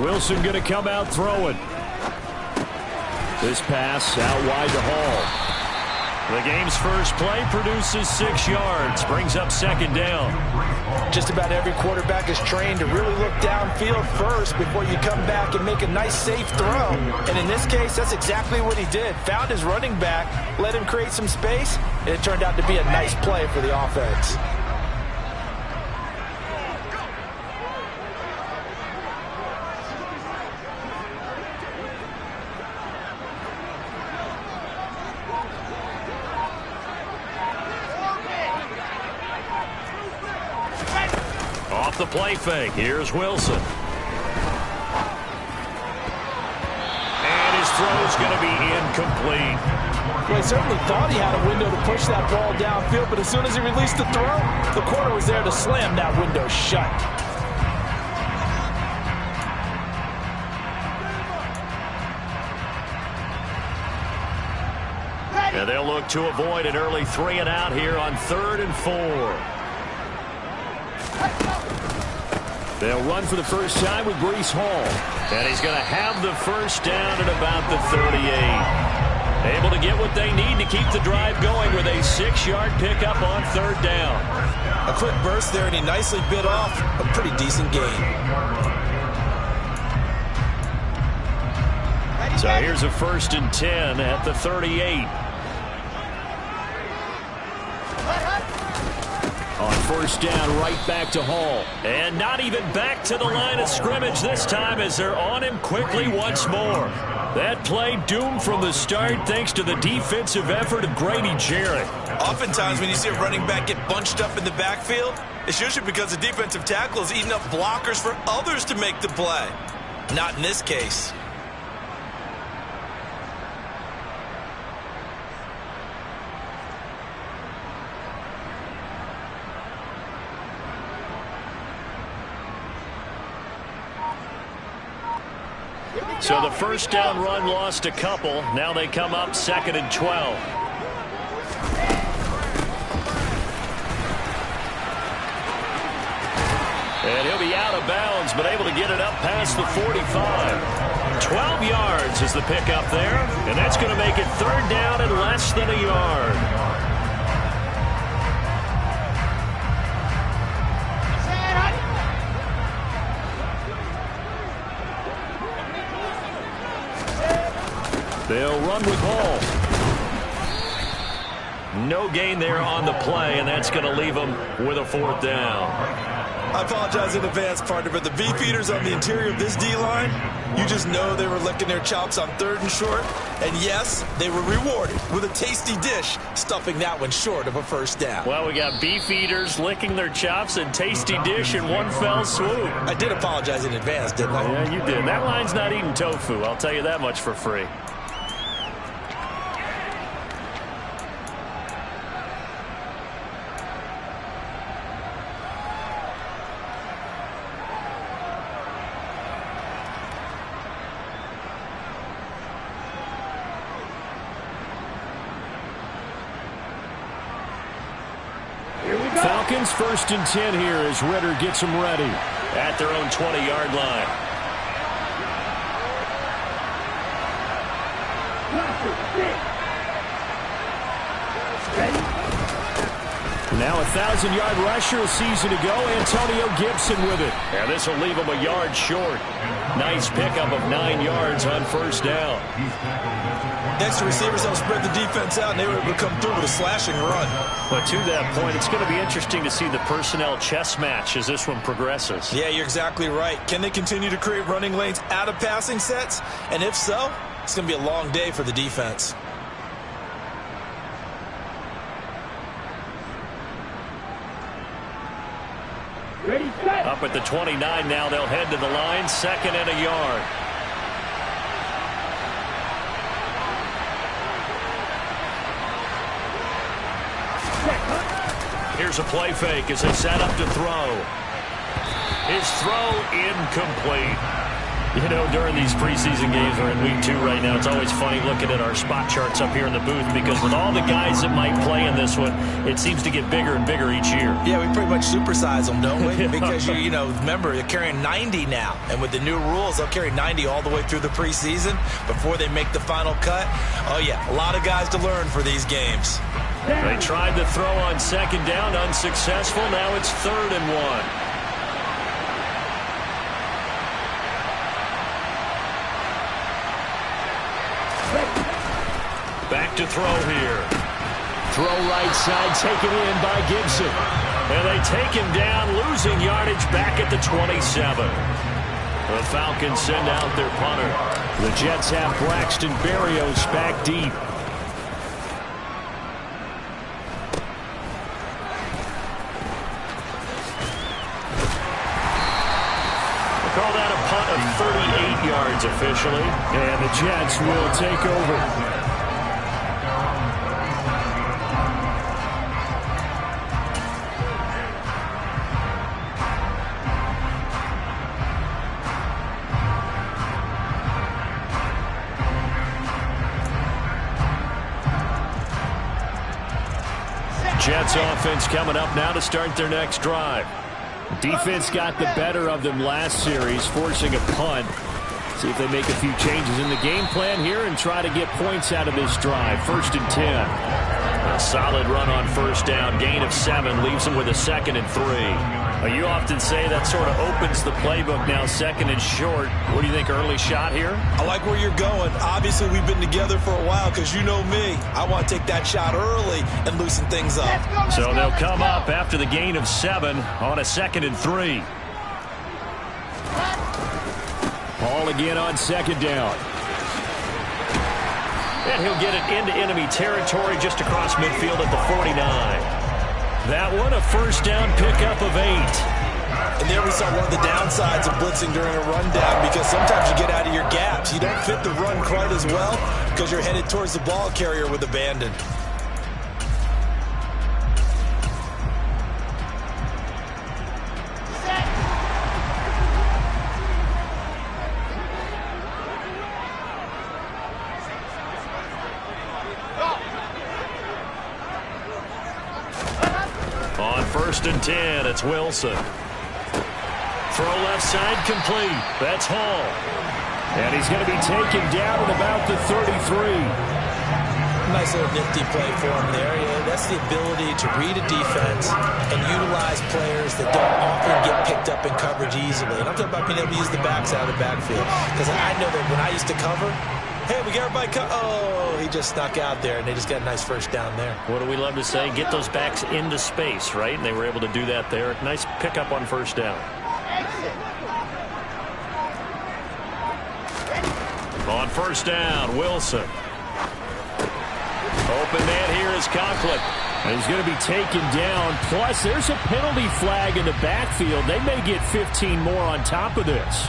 Wilson going to come out throwing. This pass out wide to Hall. The game's first play produces 6 yards, brings up second down. Just about every quarterback is trained to really look downfield first before you come back and make a nice, safe throw. And in this case, that's exactly what he did. Found his running back, let him create some space, and it turned out to be a nice play for the offense. Off the play fake, here's Wilson. And his throw's going to be incomplete. Well, he certainly thought he had a window to push that ball downfield, but as soon as he released the throw, the corner was there to slam that window shut. And they'll look to avoid an early 3 and out here on 3rd and 4. They'll run for the first time with Breece Hall. And he's going to have the first down at about the 38. Able to get what they need to keep the drive going with a 6-yard pickup on 3rd down. A quick burst there, and he nicely bit off a pretty decent gain. So here's a 1st and 10 at the 38. On 1st down, right back to Hall. And not even back to the line of scrimmage this time as they're on him quickly once more. That play doomed from the start thanks to the defensive effort of Grady Jarrett. Oftentimes when you see a running back get bunched up in the backfield, it's usually because the defensive tackle is eating up blockers for others to make the play. Not in this case. So the 1st down run lost a couple. Now they come up 2nd and 12. And he'll be out of bounds, but able to get it up past the 45. 12 yards is the pickup there, and that's going to make it 3rd down and less than a yard. They'll run with Hall. No gain there on the play, and that's going to leave them with a 4th down. I apologize in advance, partner, but the beefeaters on the interior of this D-line, you just know they were licking their chops on 3rd and short. And yes, they were rewarded with a tasty dish, stuffing that one short of a 1st down. Well, we got beefeaters licking their chops and tasty dish in one fell swoop. I did apologize in advance, didn't I? Yeah, you did. That line's not eating tofu, I'll tell you that much for free. Falcons 1st and 10 here as Ritter gets them ready at their own 20-yard line. Now a 1,000-yard rusher a season ago, Antonio Gibson with it. And this will leave him a yard short. Nice pickup of 9 yards on 1st down. Extra receivers help spread the defense out, and they were able to come through with a slashing run. But to that point, it's going to be interesting to see the personnel chess match as this one progresses. Yeah, you're exactly right. Can they continue to create running lanes out of passing sets? And if so, it's going to be a long day for the defense. Up at the 29 now, they'll head to the line, 2nd and a yard. Here's a play fake as they set up to throw. His throw incomplete. You know, during these preseason games, we're in week 2 right now, it's always funny looking at our spot charts up here in the booth because with all the guys that might play in this one, it seems to get bigger and bigger each year. Yeah, we pretty much supersize them, don't we? Because, you know, remember, you're carrying 90 now. And with the new rules, they'll carry 90 all the way through the preseason before they make the final cut. Oh, yeah, a lot of guys to learn for these games. They tried to throw on second down, unsuccessful. Now it's 3rd and 1. Back to throw here. Throw right side, taken in by Gibson. And they take him down, losing yardage back at the 27. The Falcons send out their punter. The Jets have Braxton Berrios back deep. We'll call that a punt of 38 yards officially. And the Jets will take over. Jets offense coming up now to start their next drive. Defense got the better of them last series, forcing a punt. See if they make a few changes in the game plan here and try to get points out of this drive. 1st and 10. A solid run on 1st down. Gain of 7 leaves them with a 2nd and 3. You often say that sort of opens the playbook now, 2nd and short. What do you think, early shot here? I like where you're going. Obviously, we've been together for a while because you know me. I want to take that shot early and loosen things up. So they'll come up after the gain of 7 on a 2nd and 3. Ball again on 2nd down. And he'll get it into enemy territory just across midfield at the 49. That one, a 1st down pickup of 8. And there we saw one of the downsides of blitzing during a rundown because sometimes you get out of your gaps. You don't fit the run quite as well because you're headed towards the ball carrier with abandon. On 1st and 10, it's Wilson. Throw left side complete. That's Hall. And he's going to be taken down at about the 33. Nice little nifty play for him there. Yeah, that's the ability to read a defense and utilize players that don't often get picked up in coverage easily. And I'm talking about being able to use the backside of the backfield. Because I know that when I used to cover, hey, we got everybody oh, he just snuck out there, and they just got a nice 1st down there. What do we love to say? Get those backs into space, right? And they were able to do that there. Nice pickup on 1st down. On 1st down, Wilson. Open man here is Conklin. And he's going to be taken down. Plus, there's a penalty flag in the backfield. They may get 15 more on top of this.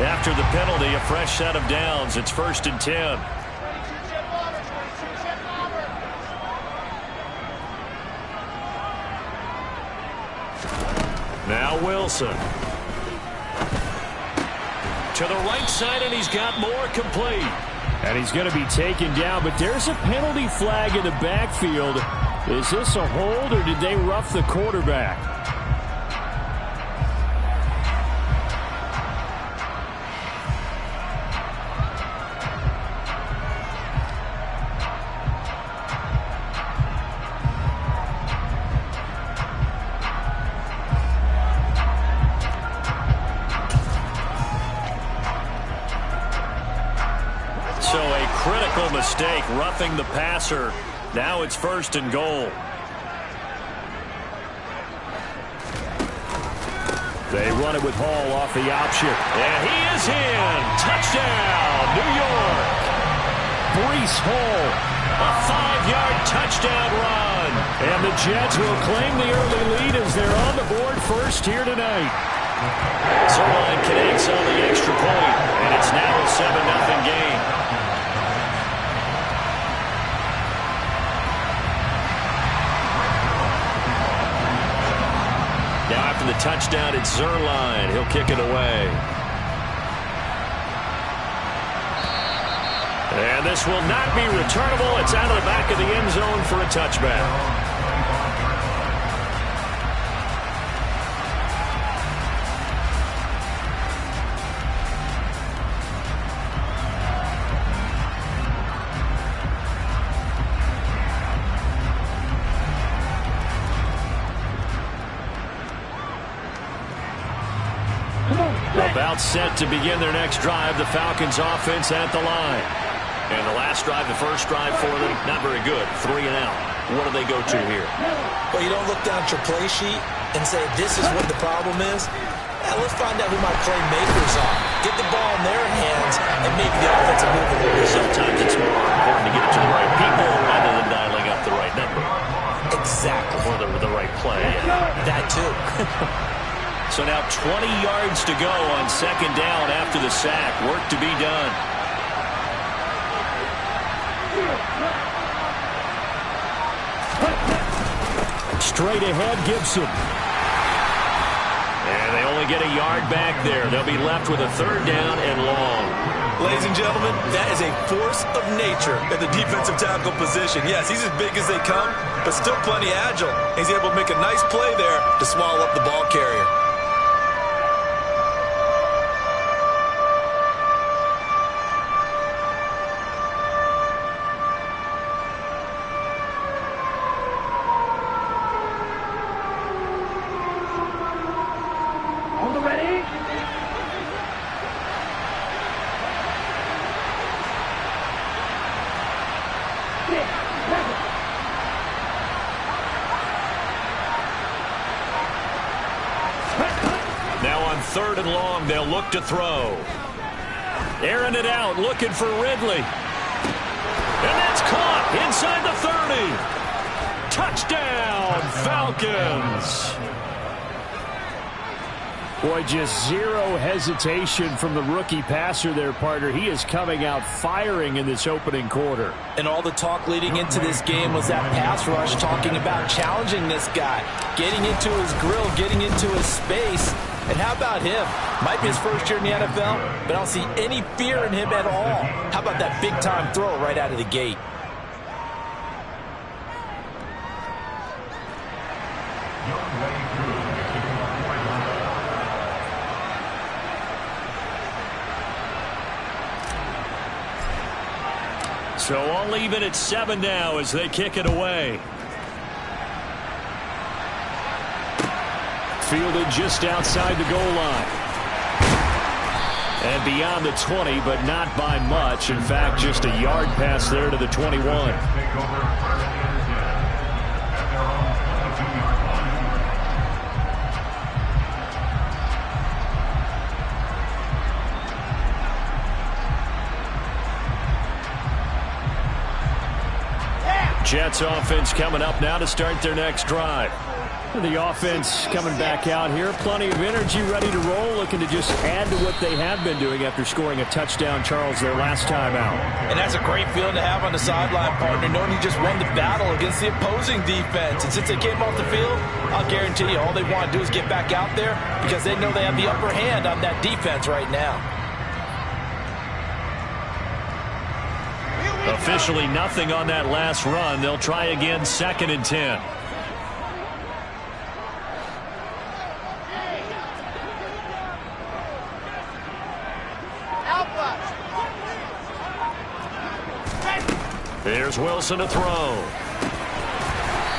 After the penalty, a fresh set of downs. It's 1st and 10. Now Wilson. To the right side, and he's got more complete. And he's going to be taken down, but there's a penalty flag in the backfield. Is this a hold, or did they rough the quarterback? So a critical mistake, roughing the passer. Now it's 1st and goal. They run it with Hall off the option. And he is in. Touchdown, New York. Breece Hall, a 5-yard touchdown run. And the Jets will claim the early lead as they're on the board first here tonight. Zerline connects on the extra point, and it's now a 7-0 game. Now after the touchdown, it's Zerline. He'll kick it away. And this will not be returnable. It's out of the back of the end zone for a touchback. About set to begin their next drive. The Falcons offense at the line. And the last drive, the first drive for them, not very good. 3 and out. What do they go to here? Well, you don't look down at your play sheet and say, this is what the problem is. Now, let's find out who my playmakers are. Get the ball in their hands and maybe the offensive move a little bit. Sometimes it's more important to get it to the right people rather than dialing up the right number. Exactly. Or the right play. That too. So now 20 yards to go on second down after the sack. Work to be done. Straight ahead, Gibson. And they only get a yard back there. They'll be left with a third down and long. Ladies and gentlemen, that is a force of nature at the defensive tackle position. Yes, he's as big as they come, but still plenty agile. He's able to make a nice play there to swallow up the ball carrier. Third and long, they'll look to throw. Airing it out, looking for Ridley. And that's caught inside the 30. Touchdown, Falcons. Boy, just zero hesitation from the rookie passer there, partner. He is coming out firing in this opening quarter. And all the talk leading into this game was that pass rush, talking about challenging this guy, getting into his grill, getting into his space. And how about him? Might be his first year in the NFL, but I don't see any fear in him at all. How about that big-time throw right out of the gate? So all even at 7 now as they kick it away. Fielded just outside the goal line. And beyond the 20, but not by much. In fact, just a yard pass there to the 21. Jets offense coming up now to start their next drive. The offense coming back out here. Plenty of energy, ready to roll, looking to just add to what they have been doing after scoring a touchdown, Charles, their last time out. And that's a great feeling to have on the sideline, partner, knowing you just won the battle against the opposing defense. And since they came off the field, I'll guarantee you all they want to do is get back out there because they know they have the upper hand on that defense right now. Officially nothing on that last run. They'll try again, 2nd and 10. Here's Wilson to throw.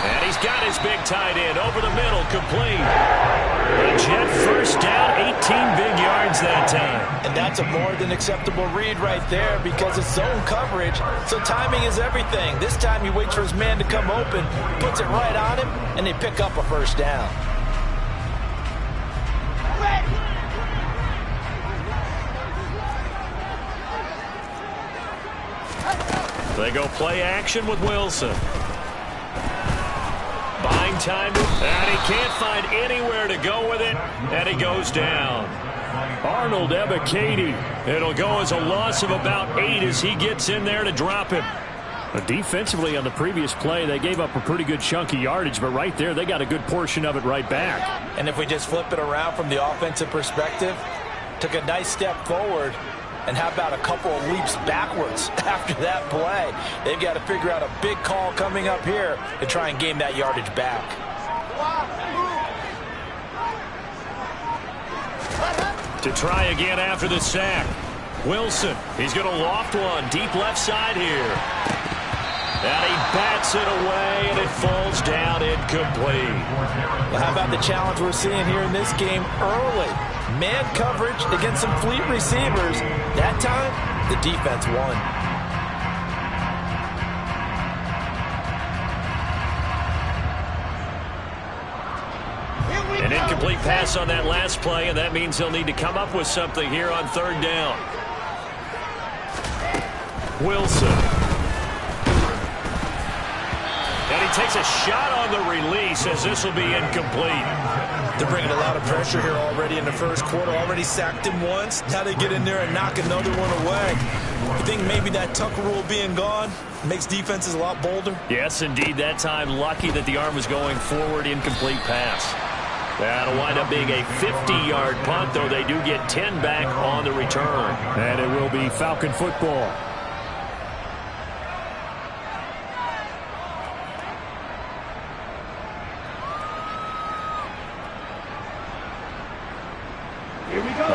And he's got his big tight end over the middle, complete. A Jet first down, 18 big yards that time. And that's a more than acceptable read right there because it's zone coverage, so timing is everything. This time he waits for his man to come open, puts it right on him, and they pick up a first down. They go play action with Wilson. Buying timed it, and he can't find anywhere to go with it, and he goes down. Arnold Ebiketie. It'll go as a loss of about 8 as he gets in there to drop him. Defensively on the previous play, they gave up a pretty good chunk of yardage, but right there, they got a good portion of it right back. And if we just flip it around from the offensive perspective, took a nice step forward, and how about a couple of leaps backwards after that play? They've got to figure out a big call coming up here to try and gain that yardage back. To try again after the sack. Wilson, he's going to loft one deep left side here. And he bats it away, and it falls down incomplete. Well, how about the challenge we're seeing here in this game early? Man coverage against some fleet receivers. That time, the defense won. An incomplete pass on that last play, and that means he'll need to come up with something here on 3rd down. Wilson. And he takes a shot on the release as this will be incomplete. They're bringing a lot of pressure here already in the first quarter. Already sacked him once. Now they get in there and knock another one away. You think maybe that Tucker rule being gone makes defenses a lot bolder? Yes, indeed. That time, lucky that the arm was going forward. Incomplete pass. That'll wind up being a 50-yard punt, though they do get 10 back on the return. And it will be Falcon football.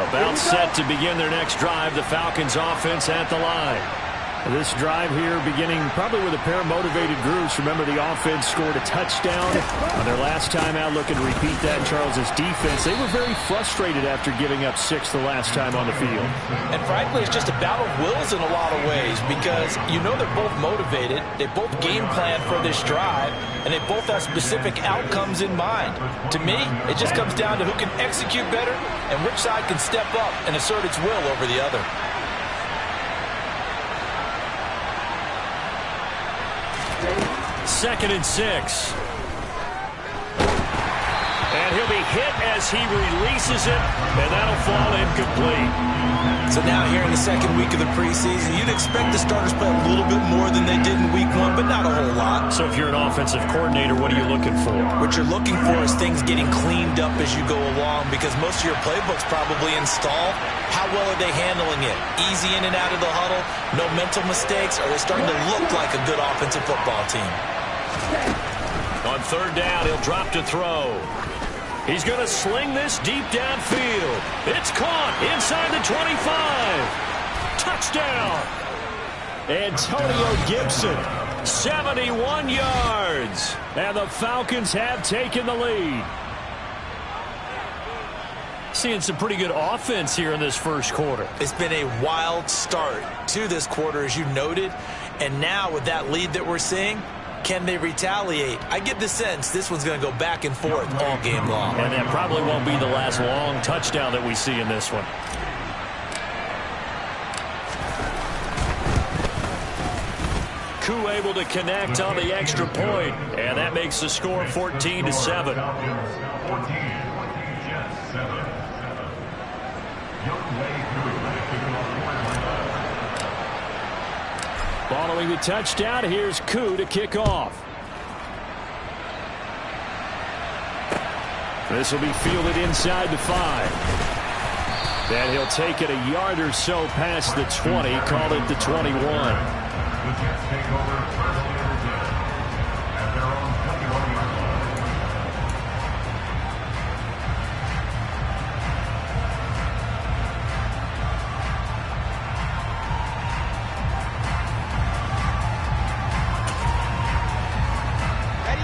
About set to begin their next drive. The Falcons offense at the line. This drive here beginning probably with a pair of motivated groups. Remember, the offense scored a touchdown on their last time out. Looking to repeat that in Charles's defense. They were very frustrated after giving up 6 the last time on the field. And frankly, it's just a battle of wills in a lot of ways because you know they're both motivated. They both game plan for this drive, and they both have specific outcomes in mind. To me, it just comes down to who can execute better and which side can step up and assert its will over the other. Second and 6. And he'll be hit as he releases it, and that'll fall incomplete. So now here in the second week of the preseason, you'd expect the starters to play a little bit more than they did in week 1, but not a whole lot. So if you're an offensive coordinator, what are you looking for? What you're looking for is things getting cleaned up as you go along because most of your playbook's probably installed. How well are they handling it? Easy in and out of the huddle? No mental mistakes? Are they starting to look like a good offensive football team? On 3rd down, he'll drop to throw. He's going to sling this deep downfield. It's caught inside the 25. Touchdown. Antonio Gibson. 71 yards. And the Falcons have taken the lead. Seeing some pretty good offense here in this first quarter. It's been a wild start to this quarter, as you noted. And now with that lead that we're seeing, can they retaliate? I get the sense this one's going to go back and forth all game long. And that probably won't be the last long touchdown that we see in this one. Koo able to connect on the extra point, and that makes the score 14-7. Following the touchdown, here's Koo to kick off. This will be fielded inside the 5. Then he'll take it a yard or so past the 20, call it the 21.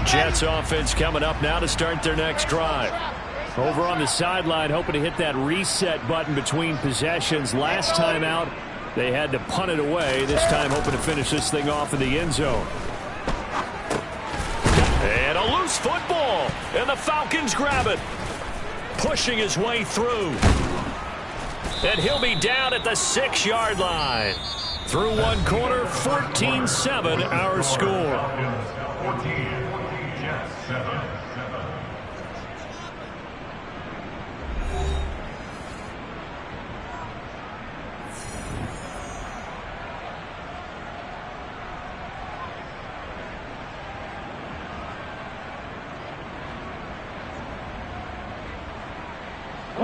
Jets offense coming up now to start their next drive. Over on the sideline, hoping to hit that reset button between possessions. Last time out, they had to punt it away. This time hoping to finish this thing off in the end zone. And a loose football, and the Falcons grab it. Pushing his way through. And he'll be down at the 6-yard line. Through one quarter, 14-7 our score. 14, Jets 7.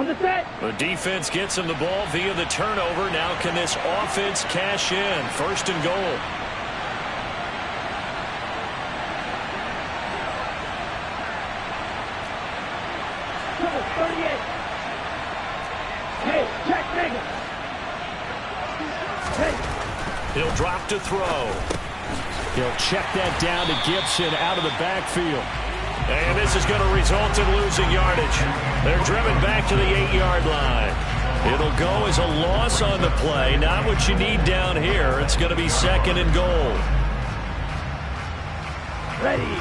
The defense gets him the ball via the turnover. Now can this offense cash in? First and goal. He'll drop to throw. He'll check that down to Gibson out of the backfield. And this is going to result in losing yardage. They're driven back to the 8-yard line. It'll go as a loss on the play. Not what you need down here. It's going to be second and goal. Ready.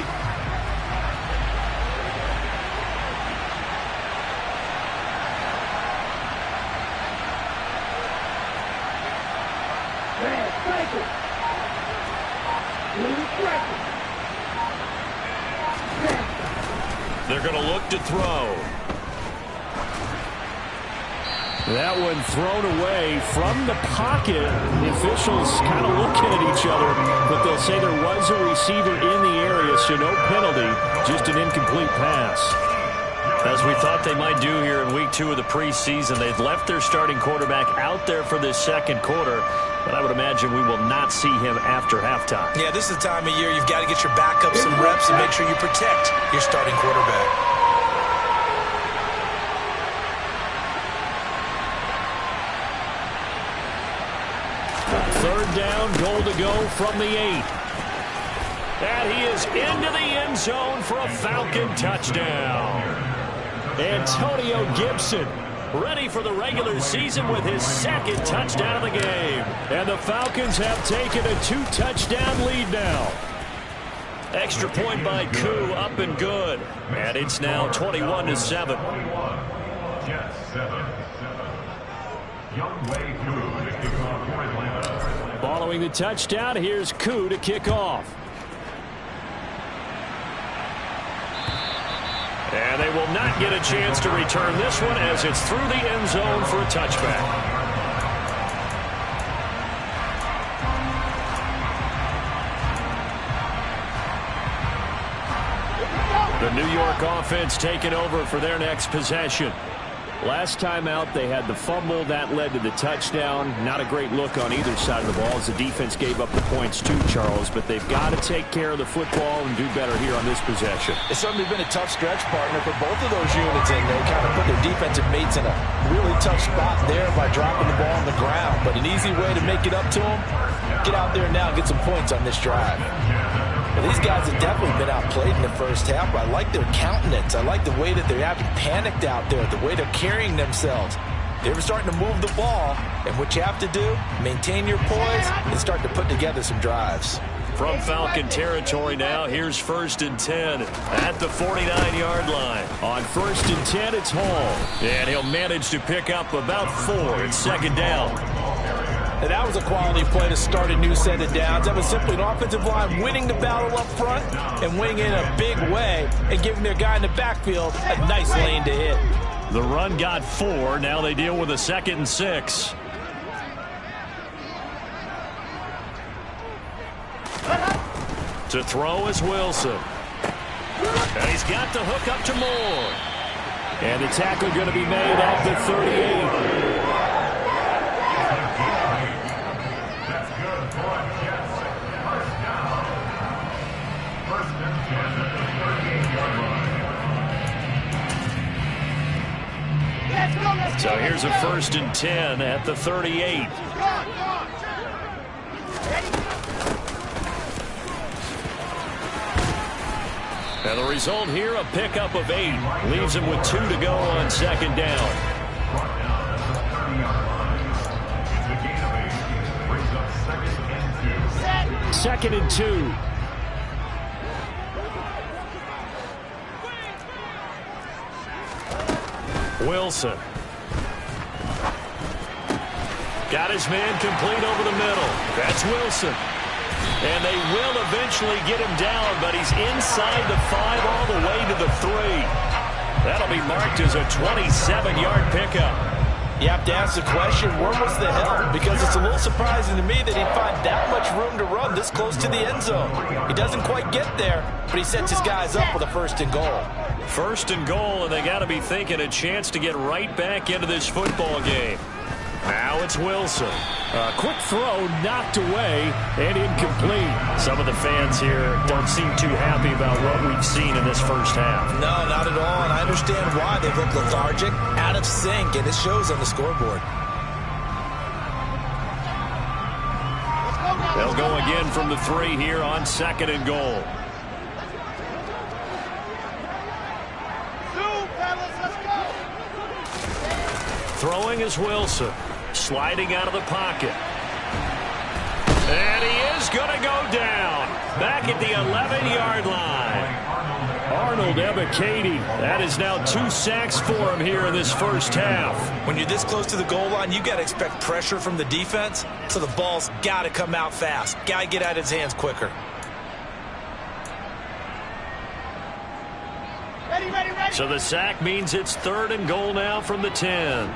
They're going to look to throw. That one thrown away from the pocket. The officials kind of looking at each other, but they'll say there was a receiver in the area, so no penalty, just an incomplete pass. As we thought they might do here in week 2 of the preseason, they've left their starting quarterback out there for this second quarter, but I would imagine we will not see him after halftime. Yeah, this is the time of year you've got to get your backup some reps and make sure you protect your starting quarterback. Third down, goal to go from the 8. And he is into the end zone for a Falcon touchdown. Antonio Gibson ready for the regular season with his second touchdown of the game. And the Falcons have taken a 2-touchdown lead now. Extra point by Koo, up and good. And it's now 21-7. Following the touchdown, here's Koo to kick off. And they will not get a chance to return this one as it's through the end zone for a touchback. The New York offense taking over for their next possession. Last time out, they had the fumble. That led to the touchdown. Not a great look on either side of the ball as the defense gave up the points too, Charles. But they've got to take care of the football and do better here on this possession. It's certainly been a tough stretch, partner, for both of those units, and they kind of put their defensive mates in a really tough spot there by dropping the ball on the ground. But an easy way to make it up to them, get out there now and get some points on this drive. Well, these guys have definitely been outplayed in the first half, but I like their countenance. I like the way that they haven't panicked out there, the way they're carrying themselves. They're starting to move the ball, and what you have to do, maintain your poise and start to put together some drives. From Falcon territory now, here's 1st and 10 at the 49-yard line. On 1st and 10, it's Hall. And he'll manage to pick up about 4. It's second down. And that was a quality play to start a new set of downs. That was simply an offensive line winning the battle up front and winning in a big way and giving their guy in the backfield a nice lane to hit. The run got 4. Now they deal with a 2nd and 6. To throw is Wilson. And he's got the hook up to Moore. And the tackle going to be made at the 38. So here's a 1st and 10 at the 38. And the result here, a pickup of 8. Leaves him with 2 to go on 2nd down. Second and 2. Wilson. Got his man complete over the middle. That's Wilson. And they will eventually get him down, but he's inside the 5 all the way to the 3. That'll be marked as a 27-yard pickup. You have to ask the question, where was the help? Because it's a little surprising to me that he'd find that much room to run this close to the end zone. He doesn't quite get there, but he sets his guys up with a 1st and goal. First and goal, and they got to be thinking a chance to get right back into this football game. Now it's Wilson. A quick throw knocked away and incomplete. Some of the fans here don't seem too happy about what we've seen in this first half. No, not at all, and I understand why. They look lethargic, out of sync, and it shows on the scoreboard. They'll go again from the 3 here on second and goal. Throwing is Wilson. Sliding out of the pocket. And he is going to go down. Back at the 11-yard line. Arnold Ebiketie. That is now 2 sacks for him here in this first half. When you're this close to the goal line, you got to expect pressure from the defense, so the ball's got to come out fast. Got to get out of his hands quicker. Ready. So the sack means it's third and goal now from the 10.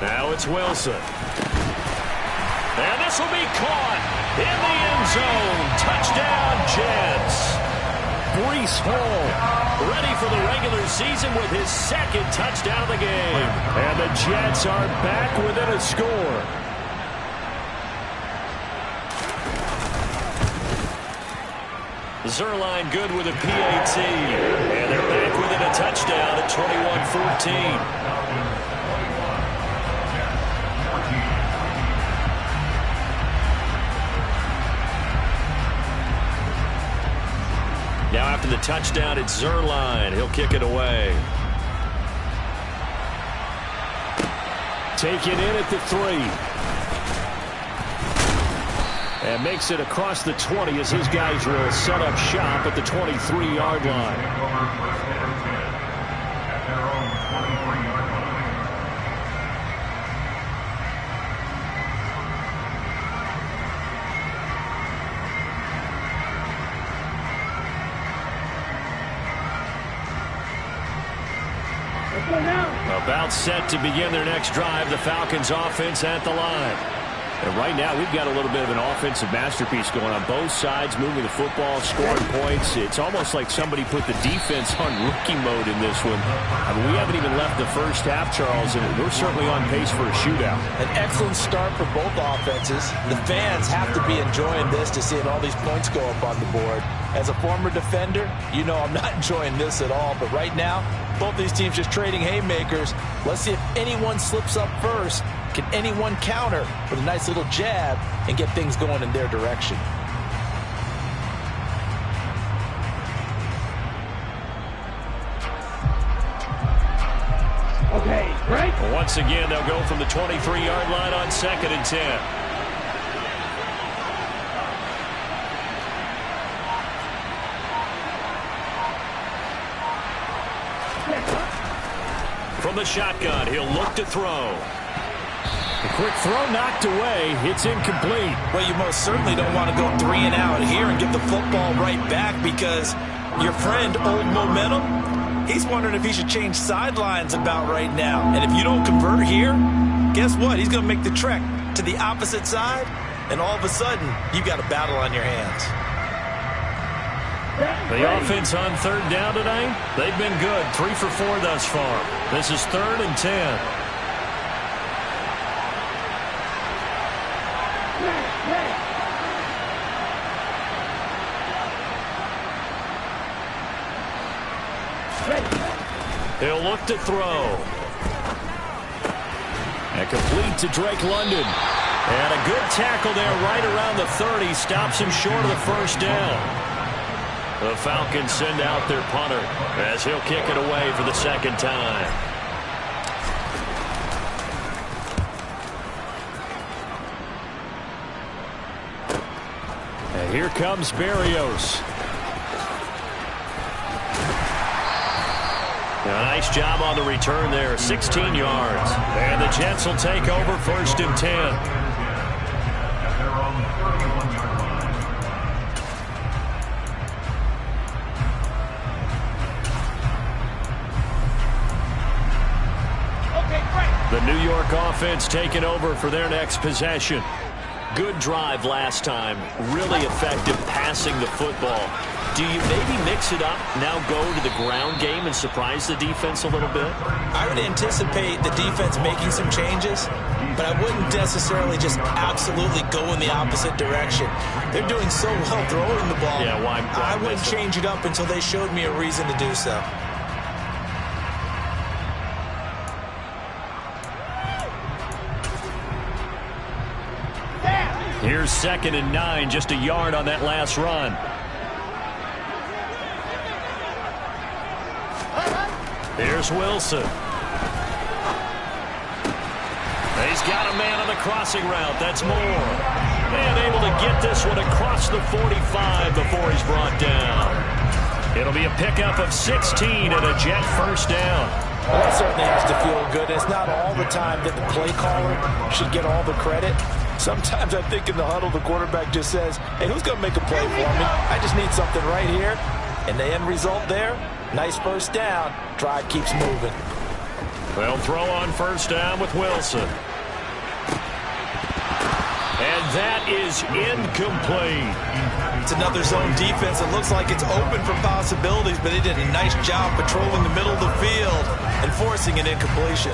Now it's Wilson. And this will be caught in the end zone. Touchdown, Jets. Breece Hall Ready for the regular season with his second touchdown of the game. And the Jets are back within a score. Zerline good with a PAT. And they're back within a touchdown at 21-14. Now after the touchdown, it's Zerline. He'll kick it away. Taken in at the 3. And makes it across the 20 as his guys will set up shop at the 23-yard line. About set to begin their next drive, the Falcons offense at the line. And right now, we've got a little bit of an offensive masterpiece going on both sides, moving the football, scoring points. It's almost like somebody put the defense on rookie mode in this one. I mean, we haven't even left the first half, Charles, and we're certainly on pace for a shootout. An excellent start for both offenses. The fans have to be enjoying this to seeing all these points go up on the board. As a former defender, you know I'm not enjoying this at all. But right now, both these teams just trading haymakers. Let's see if anyone slips up first. Can anyone counter with a nice little jab and get things going in their direction? Okay, break. Well, once again, they'll go from the 23-yard line on second and 10. From the shotgun, he'll look to throw. A quick throw knocked away. It's incomplete. Well, you most certainly don't want to go 3 and out here and get the football right back because your friend, Old Momentum, he's wondering if he should change sidelines about right now. And if you don't convert here, guess what? He's going to make the trek to the opposite side, and all of a sudden, you've got a battle on your hands. The offense on third down tonight, they've been good. 3 for 4 thus far. This is third and 10. He'll look to throw. And complete to Drake London. And a good tackle there right around the 30. Stops him short of the first down. The Falcons send out their punter as he'll kick it away for the second time. And here comes Berrios. A nice job on the return there, 16 yards. And the Jets will take over first and 10. The New York offense taking over for their next possession. Good drive last time. Really effective passing the football. Do you maybe mix it up, now go to the ground game and surprise the defense a little bit? I would anticipate the defense making some changes, but I wouldn't necessarily just absolutely go in the opposite direction. They're doing so well throwing the ball. Yeah, why I wouldn't change it up until they showed me a reason to do so. Here's 2nd and 9, just a yard on that last run. Here's Wilson. He's got a man on the crossing route. That's Moore. And able to get this one across the 45 before he's brought down. It'll be a pickup of 16 and a Jet first down. Well, that certainly has to feel good. It's not all the time that the play caller should get all the credit. Sometimes I think in the huddle, the quarterback just says, hey, who's going to make a play for me? I just need something right here. And the end result there, nice first down. Drive keeps moving. They'll throw on first down with Wilson. And that is incomplete. It's another zone defense. It looks like it's open for possibilities, but they did a nice job patrolling the middle of the field and forcing an incompletion.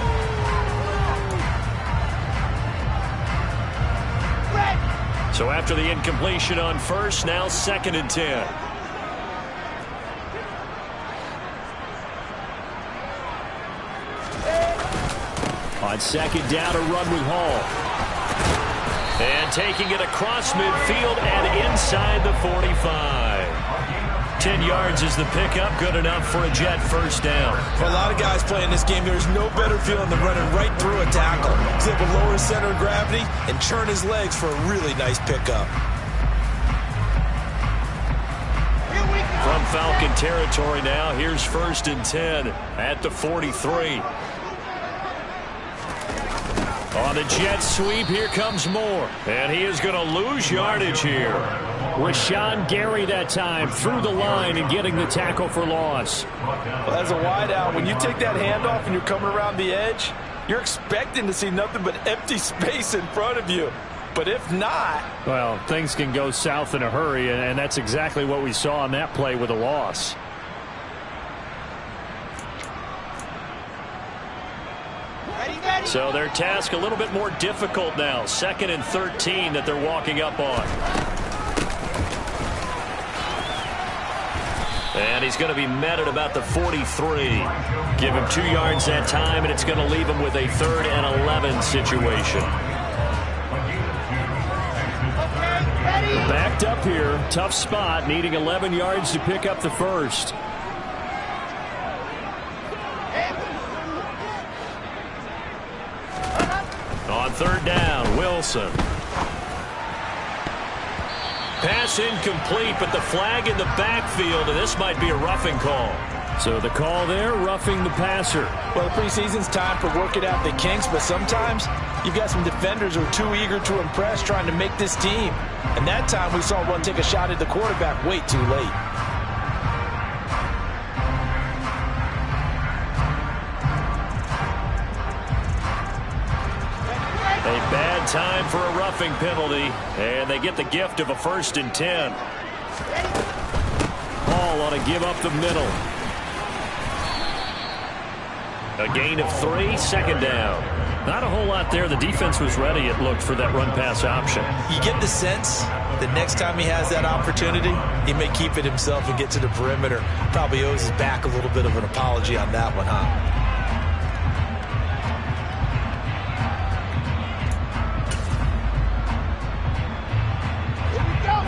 So after the incompletion on first, now 2nd and 10. On 2nd down, a run with Hall. And taking it across midfield and inside the 45. 10 yards is the pickup, good enough for a Jet first down. For a lot of guys playing this game, there's no better feeling than running right through a tackle. He's able to lower his center of gravity and churn his legs for a really nice pickup. From Falcon territory now, here's 1st and 10 at the 43. On the jet sweep, here comes Moore. And he is going to lose yardage here. Rashawn Gary that time through the line and getting the tackle for loss. Well, as a wideout, when you take that handoff and you're coming around the edge, you're expecting to see nothing but empty space in front of you. But if not... Well, things can go south in a hurry, and that's exactly what we saw on that play with a loss. So their task a little bit more difficult now. 2nd and 13 that they're walking up on. And he's going to be met at about the 43. Give him 2 yards that time, and it's going to leave him with a 3rd and 11 situation. Backed up here. Tough spot. Needing 11 yards to pick up the first. On 3rd down, Wilson. Pass incomplete, but the flag in the backfield, and this might be a roughing call. So the call there, roughing the passer. Well, the preseason's time for working out the kinks, but sometimes you've got some defenders who are too eager to impress, trying to make this team. And that time we saw one take a shot at the quarterback way too late. A bad time for a roughing penalty, and they get the gift of a 1st and 10. Hall ought to give up the middle. A gain of 3, 2nd down. Not a whole lot there. The defense was ready, it looked, for that run-pass option. You get the sense that next time he has that opportunity, he may keep it himself and get to the perimeter. Probably owes his back a little bit of an apology on that one, huh?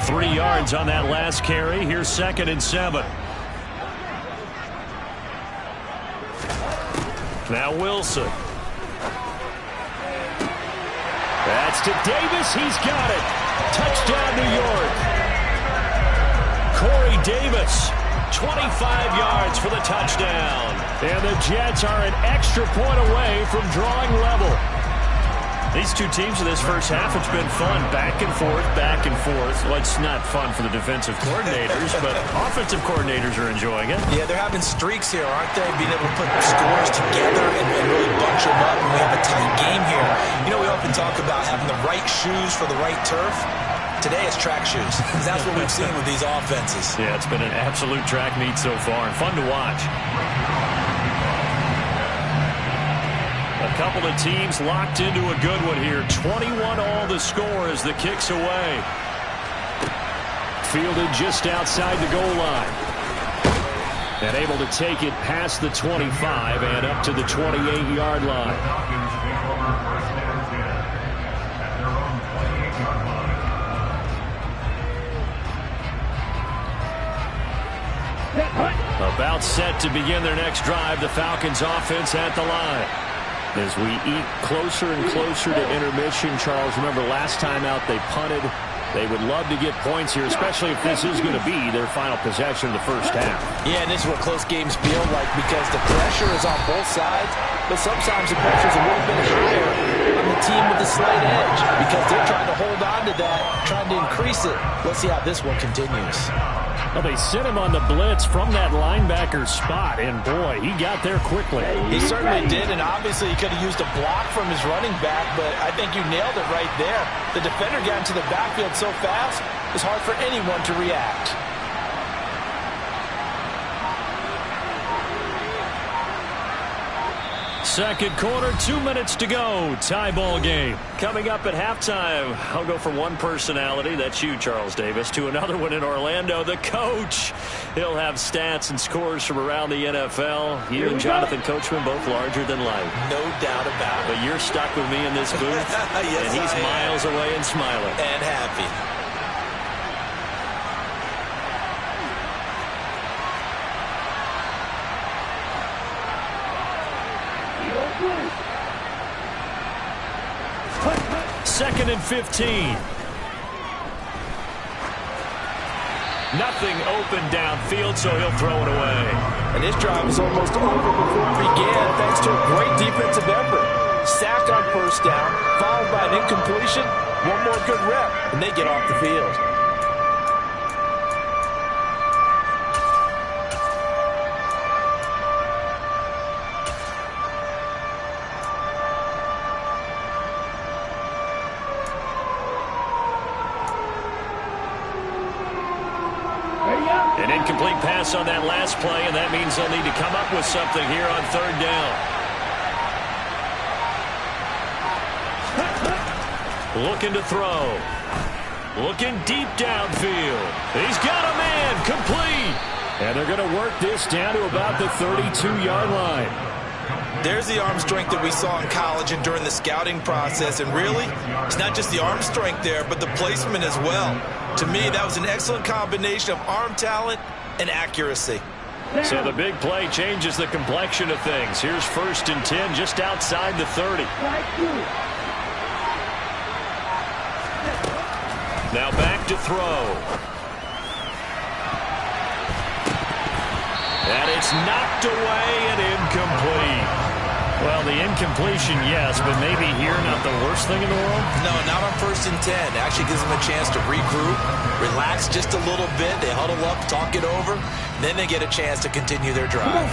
3 yards on that last carry. Here's 2nd and 7. Now Wilson. That's to Davis. He's got it. Touchdown, New York. Corey Davis, 25 yards for the touchdown. And the Jets are an extra point away from drawing level. These two teams in this first half, it's been fun. Back and forth, back and forth. Well, it's not fun for the defensive coordinators, but offensive coordinators are enjoying it. Yeah, they're having streaks here, aren't they? Being able to put scores together and really bunch them up. And we have a tight game here. You know, we often talk about having the right shoes for the right turf. Today it's track shoes. That's what we've seen with these offenses. Yeah, it's been an absolute track meet so far and fun to watch. A couple of teams locked into a good one here. 21 all the score as the kick's away. Fielded just outside the goal line. And able to take it past the 25 and up to the 28-yard line. About set to begin their next drive. The Falcons offense at the line. As we eat closer and closer to intermission, Charles, remember last time out they punted. They would love to get points here, especially if this is going to be their final possession of the first half. Yeah, and this is what close games feel like because the pressure is on both sides, but sometimes the pressure is a little bit higher on the team with the slight edge because they're trying to hold on to that, trying to increase it. Let's see how this one continues. Well, they sent him on the blitz from that linebacker spot, and boy, he got there quickly. He certainly did, and obviously he could have used a block from his running back, but I think you nailed it right there. The defender got into the backfield so fast, it's hard for anyone to react. Second quarter, 2 minutes to go. Tie ball game. Coming up at halftime, I'll go from one personality, that's you, Charles Davis, to another one in Orlando, the coach. He'll have stats and scores from around the NFL. You and Jonathan Coachman both larger than life. No doubt about it. But you're stuck with me in this booth, yes, and he's miles away and smiling. And happy. Second and 15. Nothing open downfield, so he'll throw it away. And this drive was almost over before it began thanks to a great defensive effort. Sacked on first down, followed by an incompletion. One more good rep, and they get off the field. An incomplete pass on that last play, and that means they'll need to come up with something here on third down. Looking to throw. Looking deep downfield. He's got a man. Complete. And they're going to work this down to about the 32-yard line. There's the arm strength that we saw in college and during the scouting process. And really, it's not just the arm strength there, but the placement as well. To me, that was an excellent combination of arm talent and accuracy. So the big play changes the complexion of things. Here's first and 10 just outside the 30. Now back to throw. And it's knocked away and incomplete. Well, the incompletion, yes, but maybe here not the worst thing in the world? No, not on first and 10. It actually gives them a chance to regroup, relax just a little bit. They huddle up, talk it over. Then they get a chance to continue their drive.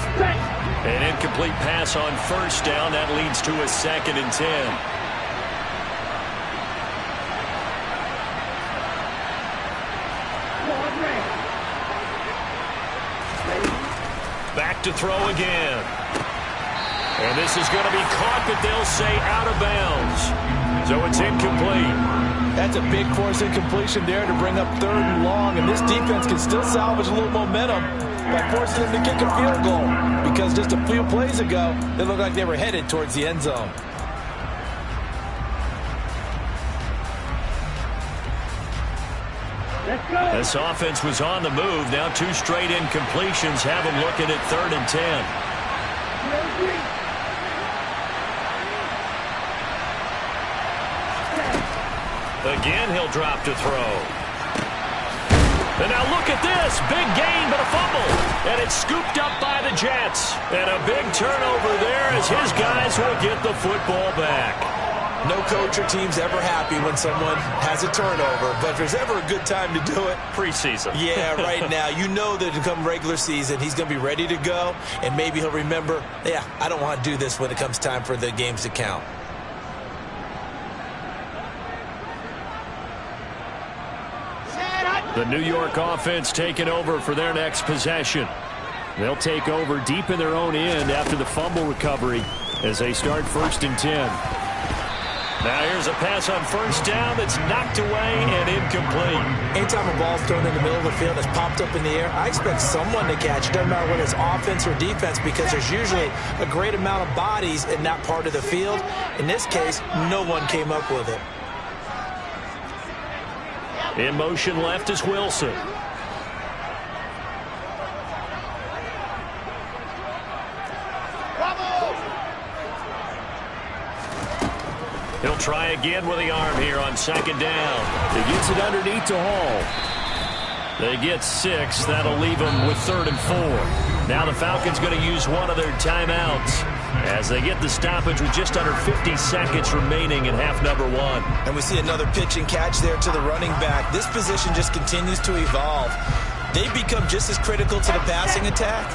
An incomplete pass on first down. That leads to a second and 10. Back to throw again. And this is going to be caught, but they'll say out of bounds. So it's incomplete. That's a big force incompletion there to bring up third and long. And this defense can still salvage a little momentum by forcing them to kick a field goal. Because just a few plays ago, they looked like they were headed towards the end zone. This offense was on the move. Now two straight incompletions have them looking at third and 10. Again, he'll drop to throw. And now look at this. Big gain, but a fumble. And it's scooped up by the Jets. And a big turnover there as his guys will get the football back. No coach or team's ever happy when someone has a turnover, but if there's ever a good time to do it, preseason. Yeah, right now. You know that come regular season, he's going to be ready to go, and maybe he'll remember, yeah, I don't want to do this when it comes time for the games to count. The New York offense taking over for their next possession. They'll take over deep in their own end after the fumble recovery as they start 1st and 10. Now here's a pass on 1st down that's knocked away and incomplete. Anytime a ball's thrown in the middle of the field that's popped up in the air, I expect someone to catch. It doesn't matter whether it's offense or defense, because there's usually a great amount of bodies in that part of the field. In this case, no one came up with it. In motion left is Wilson. He'll try again with the arm here on 2nd down. He gets it underneath to Hall. They get 6. That'll leave them with 3rd and 4. Now the Falcons going to use one of their timeouts as they get the stoppage with just under 50 seconds remaining in half number 1. And we see another pitch and catch there to the running back. This position just continues to evolve. They become just as critical to the passing attack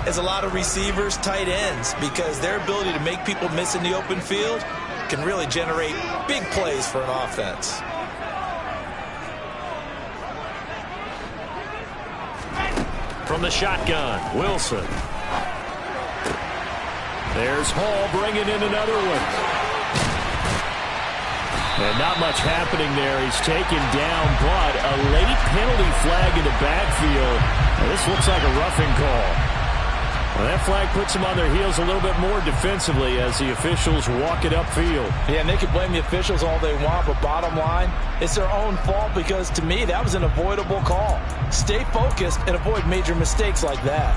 as a lot of receivers, tight ends, because their ability to make people miss in the open field can really generate big plays for an offense. From the shotgun, Wilson. There's Hall bringing in another one. And not much happening there. He's taken down, but a late penalty flag in the backfield. Now, this looks like a roughing call. Well, that flag puts them on their heels a little bit more defensively as the officials walk it upfield. Yeah, and they can blame the officials all they want, but bottom line, it's their own fault, because to me, that was an avoidable call. Stay focused and avoid major mistakes like that.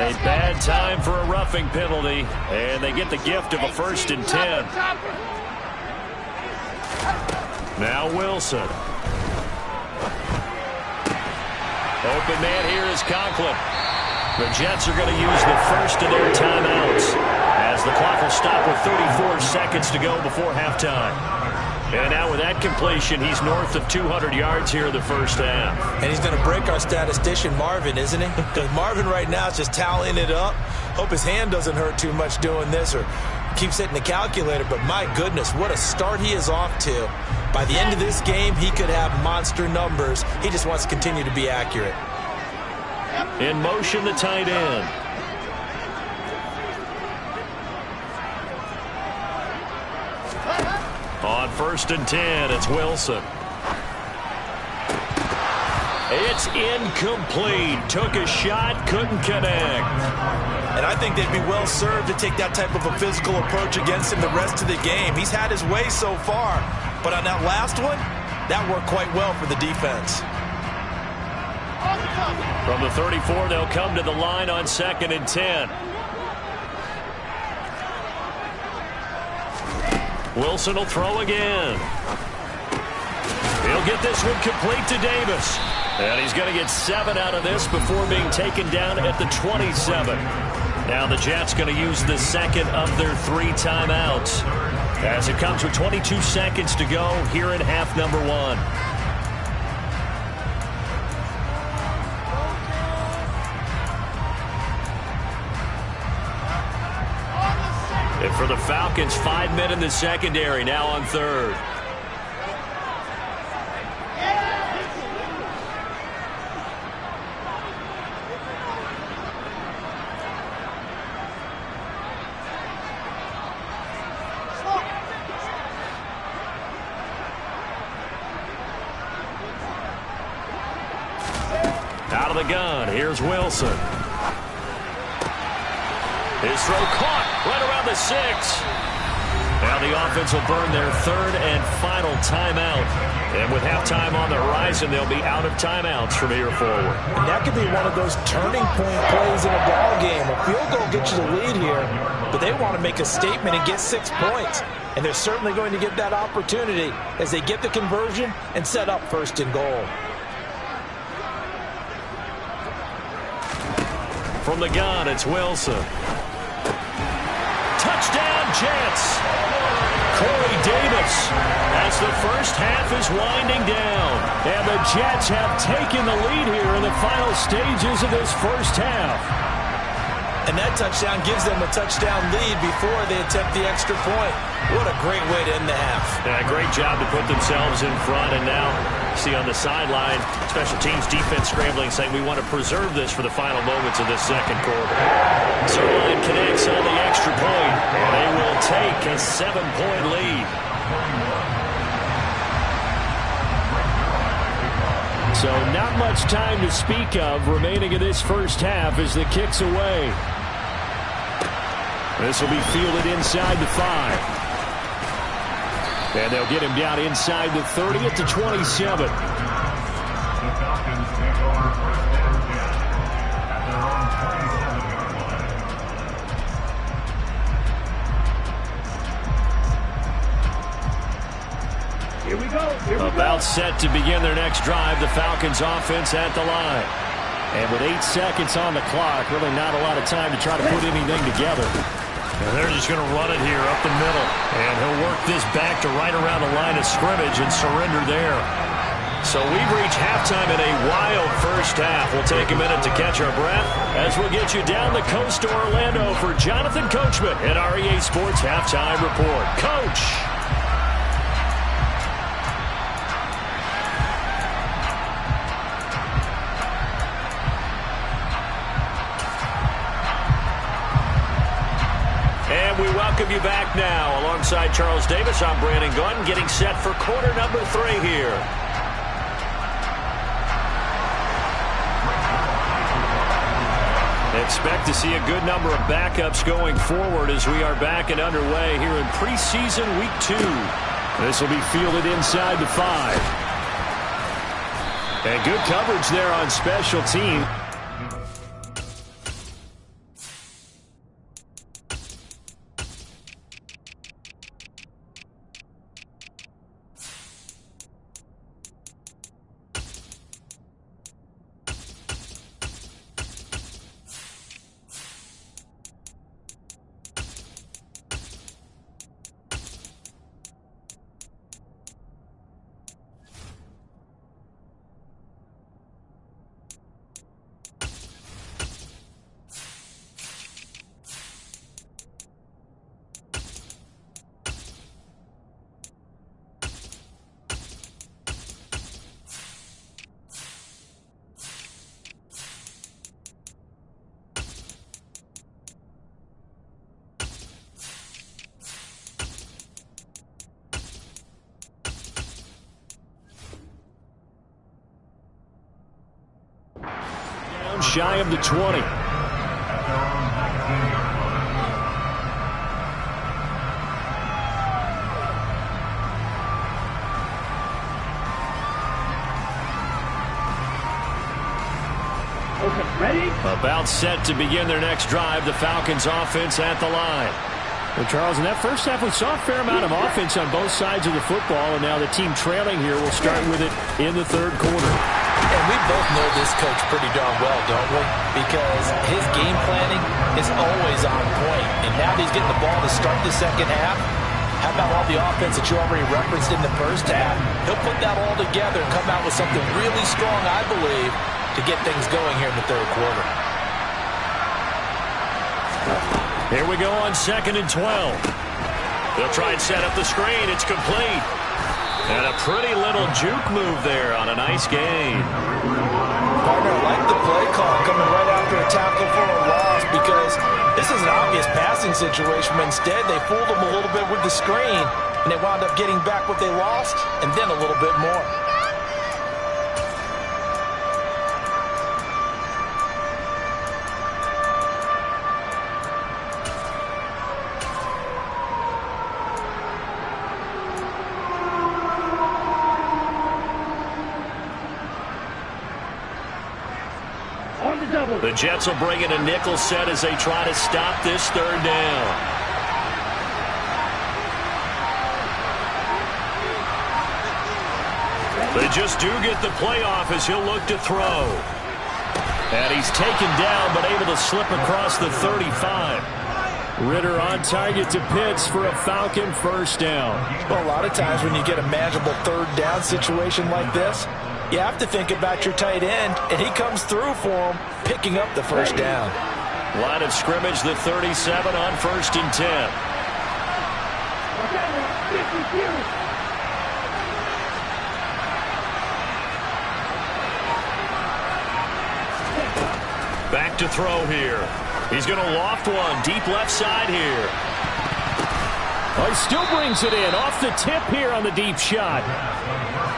A bad time for a roughing penalty, and they get the gift of a 1st and 10. Now Wilson. Open man here is Conklin. The Jets are going to use the first of their timeouts as the clock will stop with 34 seconds to go before halftime. And now with that completion, he's north of 200 yards here in the first half. And he's going to break our statistician Marvin, isn't he? Because Marvin right now is just tallying it up. Hope his hand doesn't hurt too much doing this or keeps hitting the calculator. But my goodness, what a start he is off to. By the end of this game, he could have monster numbers. He just wants to continue to be accurate. In motion, the tight end. On 1st and 10, it's Wilson. It's incomplete. Took a shot, couldn't connect. And I think they'd be well served to take that type of a physical approach against him the rest of the game. He's had his way so far, but on that last one, that worked quite well for the defense. From the 34, they'll come to the line on 2nd and 10. Wilson will throw again. He'll get this one complete to Davis. And he's going to get 7 out of this before being taken down at the 27. Now the Jets going to use the second of their 3 timeouts as it comes with 22 seconds to go here in half number 1. And for the Falcons, 5 men in the secondary, now on 3rd. Out of the gun, here's Wilson. His throw caught right around the 6. Now the offense will burn their 3rd and final timeout. And with halftime on the horizon, they'll be out of timeouts from here forward. And that could be one of those turning point plays in a ball game. A field goal gets you the lead here, but they want to make a statement and get 6 points. And they're certainly going to get that opportunity as they get the conversion and set up 1st and goal. From the gun, it's Wilson. Touchdown, Jets. Corey Davis as the first half is winding down. And the Jets have taken the lead here in the final stages of this first half. And that touchdown gives them a touchdown lead before they attempt the extra point. What a great way to end the half. Yeah, great job to put themselves in front. And now, see on the sideline, special teams defense scrambling, saying we want to preserve this for the final moments of this second quarter. Zerline connects on the extra point, and they will take a 7-point lead. So not much time to speak of remaining in this first half as the kick's away. This will be fielded inside the 5. And they'll get him down inside the 30 at the 27. About set to begin their next drive, the Falcons offense at the line. And with 8 seconds on the clock, really not a lot of time to try to put anything together. And they're just going to run it here up the middle. And he'll work this back to right around the line of scrimmage and surrender there. So we've reached halftime in a wild first half. We'll take a minute to catch our breath as we'll get you down the coast to Orlando for Jonathan Coachman at our EA Sports Halftime Report. Coach! We welcome you back now. Alongside Charles Davis, I'm Brandon Gunn, getting set for quarter number 3 here. Expect to see a good number of backups going forward as we are back and underway here in preseason week 2. This will be fielded inside the 5. And good coverage there on special team. Shy of the 20. Ready? About set to begin their next drive, the Falcons offense at the line. Well, Charles, in that first half, we saw a fair amount of offense on both sides of the football, and now the team trailing here will start with it in the third quarter. And we both know this coach pretty darn well, don't we? Because his game planning is always on point. And now that he's getting the ball to start the second half, how about all the offense that you already referenced in the first half? He'll put that all together and come out with something really strong, I believe, to get things going here in the third quarter. Here we go on 2nd and 12. They'll try and set up the screen. It's complete. And a pretty little juke move there on a nice gain. Partner, I like the play call coming right after a tackle for a loss because this is an obvious passing situation. But instead, they fooled them a little bit with the screen, and they wound up getting back what they lost and then a little bit more. The Jets will bring in a nickel set as they try to stop this third down. They just do get the playoff as he'll look to throw. And he's taken down but able to slip across the 35. Ritter on target to Pitts for a Falcon first down. Well, a lot of times when you get a manageable third down situation like this, you have to think about your tight end, and he comes through for him, picking up the first down. Line of scrimmage, the 37 on 1st and 10. Back to throw here. He's going to loft one deep left side here. Oh, he still brings it in off the tip here on the deep shot.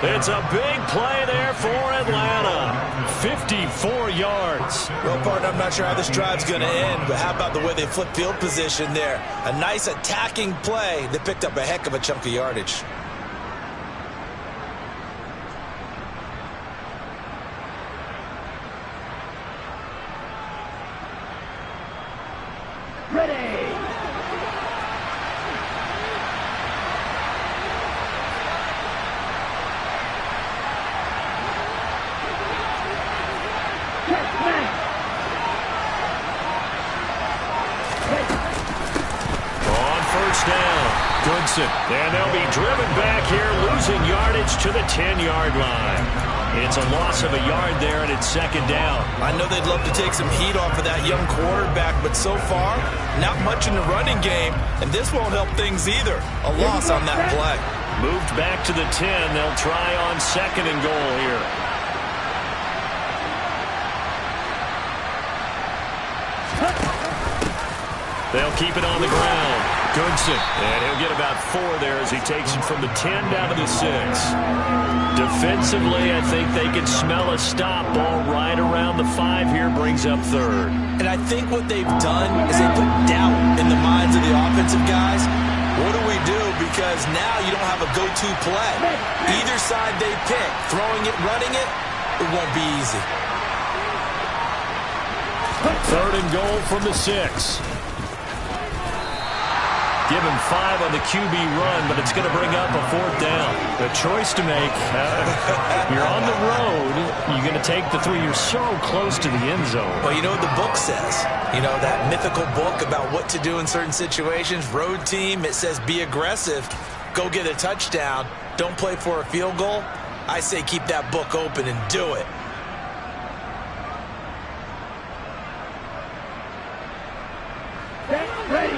It's a big play there for Atlanta. 54 yards. Well, partner, I'm not sure how this drive's going to end, but how about the way they flip field position there? A nice attacking play that picked up a heck of a chunk of yardage. And they'll be driven back here, losing yardage to the 10-yard line. It's a loss of a yard there, and it's 2nd down. I know they'd love to take some heat off of that young quarterback, but so far, not much in the running game, and this won't help things either. A loss on that play. Moved back to the 10. They'll try on 2nd and goal here. They'll keep it on the ground. Goodson, and he'll get about 4 there as he takes it from the 10 down to the 6. Defensively, I think they can smell a stop. Ball right around the 5 here, brings up 3rd. And I think what they've done is they put doubt in the minds of the offensive guys. What do we do? Because now you don't have a go-to play. Either side they pick, throwing it, running it, it won't be easy. 3rd and goal from the 6. Give him 5 on the QB run, but it's going to bring up a 4th down. A choice to make. You're on the road. You're going to take the 3. You're so close to the end zone. Well, you know what the book says. You know, that mythical book about what to do in certain situations. Road team, it says be aggressive. Go get a touchdown. Don't play for a field goal. I say keep that book open and do it. Ready.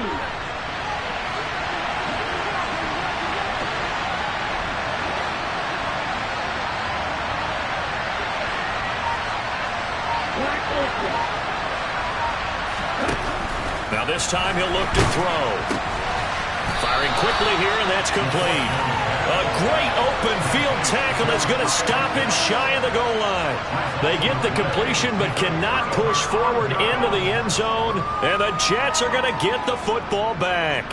Now this time he'll look to throw. Firing quickly here, and that's complete. A great open field tackle that's going to stop him shy of the goal line. They get the completion but cannot push forward into the end zone, and the Jets are going to get the football back.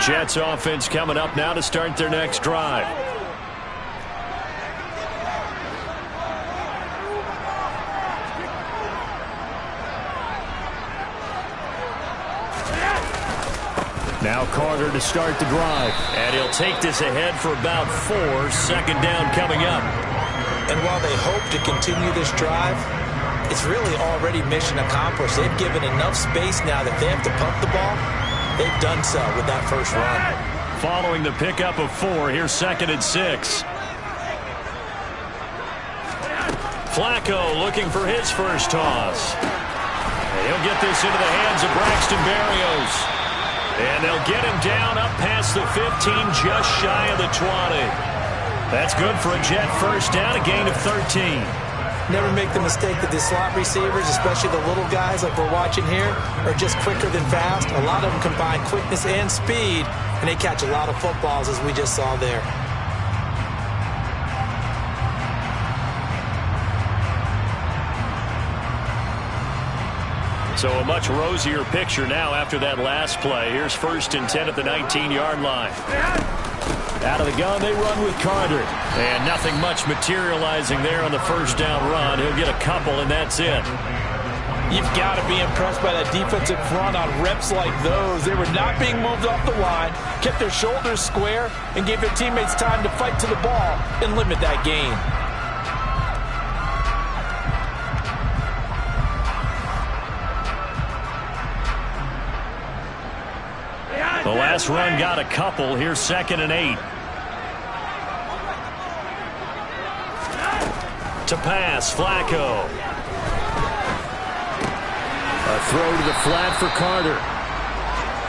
Jets offense coming up now to start their next drive. Now Carter to start the drive. And he'll take this ahead for about 4. 2nd down coming up. And while they hope to continue this drive, it's really already mission accomplished. They've given enough space now that they have to pump the ball. They've done so with that first run. Following the pickup of 4, here's 2nd and 6. Flacco looking for his first toss. And he'll get this into the hands of Braxton Berrios. And they'll get him down up past the 15, just shy of the 20. That's good for a Jet first down, a gain of 13. Never make the mistake that the slot receivers, especially the little guys like we're watching here, are just quicker than fast. A lot of them combine quickness and speed, and they catch a lot of footballs, as we just saw there. So a much rosier picture now after that last play. Here's 1st and 10 at the 19-yard line. Out of the gun, they run with Carter. And nothing much materializing there on the first down run. He'll get a couple, and that's it. You've got to be impressed by that defensive front on reps like those. They were not being moved off the line, kept their shoulders square, and gave their teammates time to fight to the ball and limit that gain. The last run got a couple. Here's 2nd and 8. To pass, Flacco. A throw to the flat for Carter.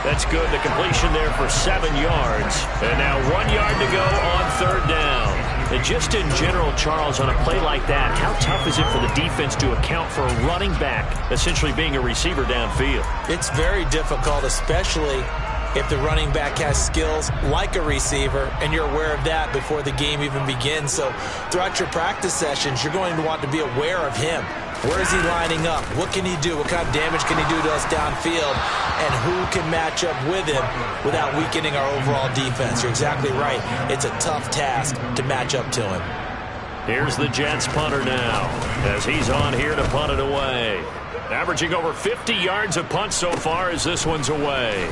That's good. The completion there for 7 yards. And now 1 yard to go on third down. And just in general, Charles, on a play like that, how tough is it for the defense to account for a running back essentially being a receiver downfield? It's very difficult, especially if the running back has skills like a receiver, and you're aware of that before the game even begins. So throughout your practice sessions, you're going to want to be aware of him. Where is he lining up? What can he do? What kind of damage can he do to us downfield? And who can match up with him without weakening our overall defense? You're exactly right. It's a tough task to match up to him. Here's the Jets punter now as he's on here to punt it away. Averaging over 50 yards a punt so far as this one's away.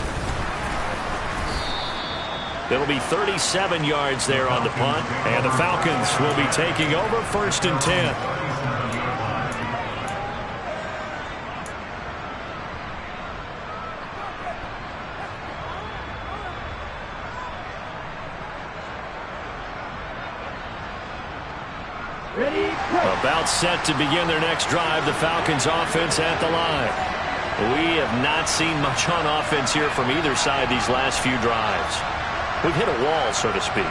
It'll be 37 yards there on the punt, and the Falcons will be taking over 1st and 10. About set to begin their next drive, the Falcons offense at the line. We have not seen much on offense here from either side these last few drives. We've hit a wall, so to speak.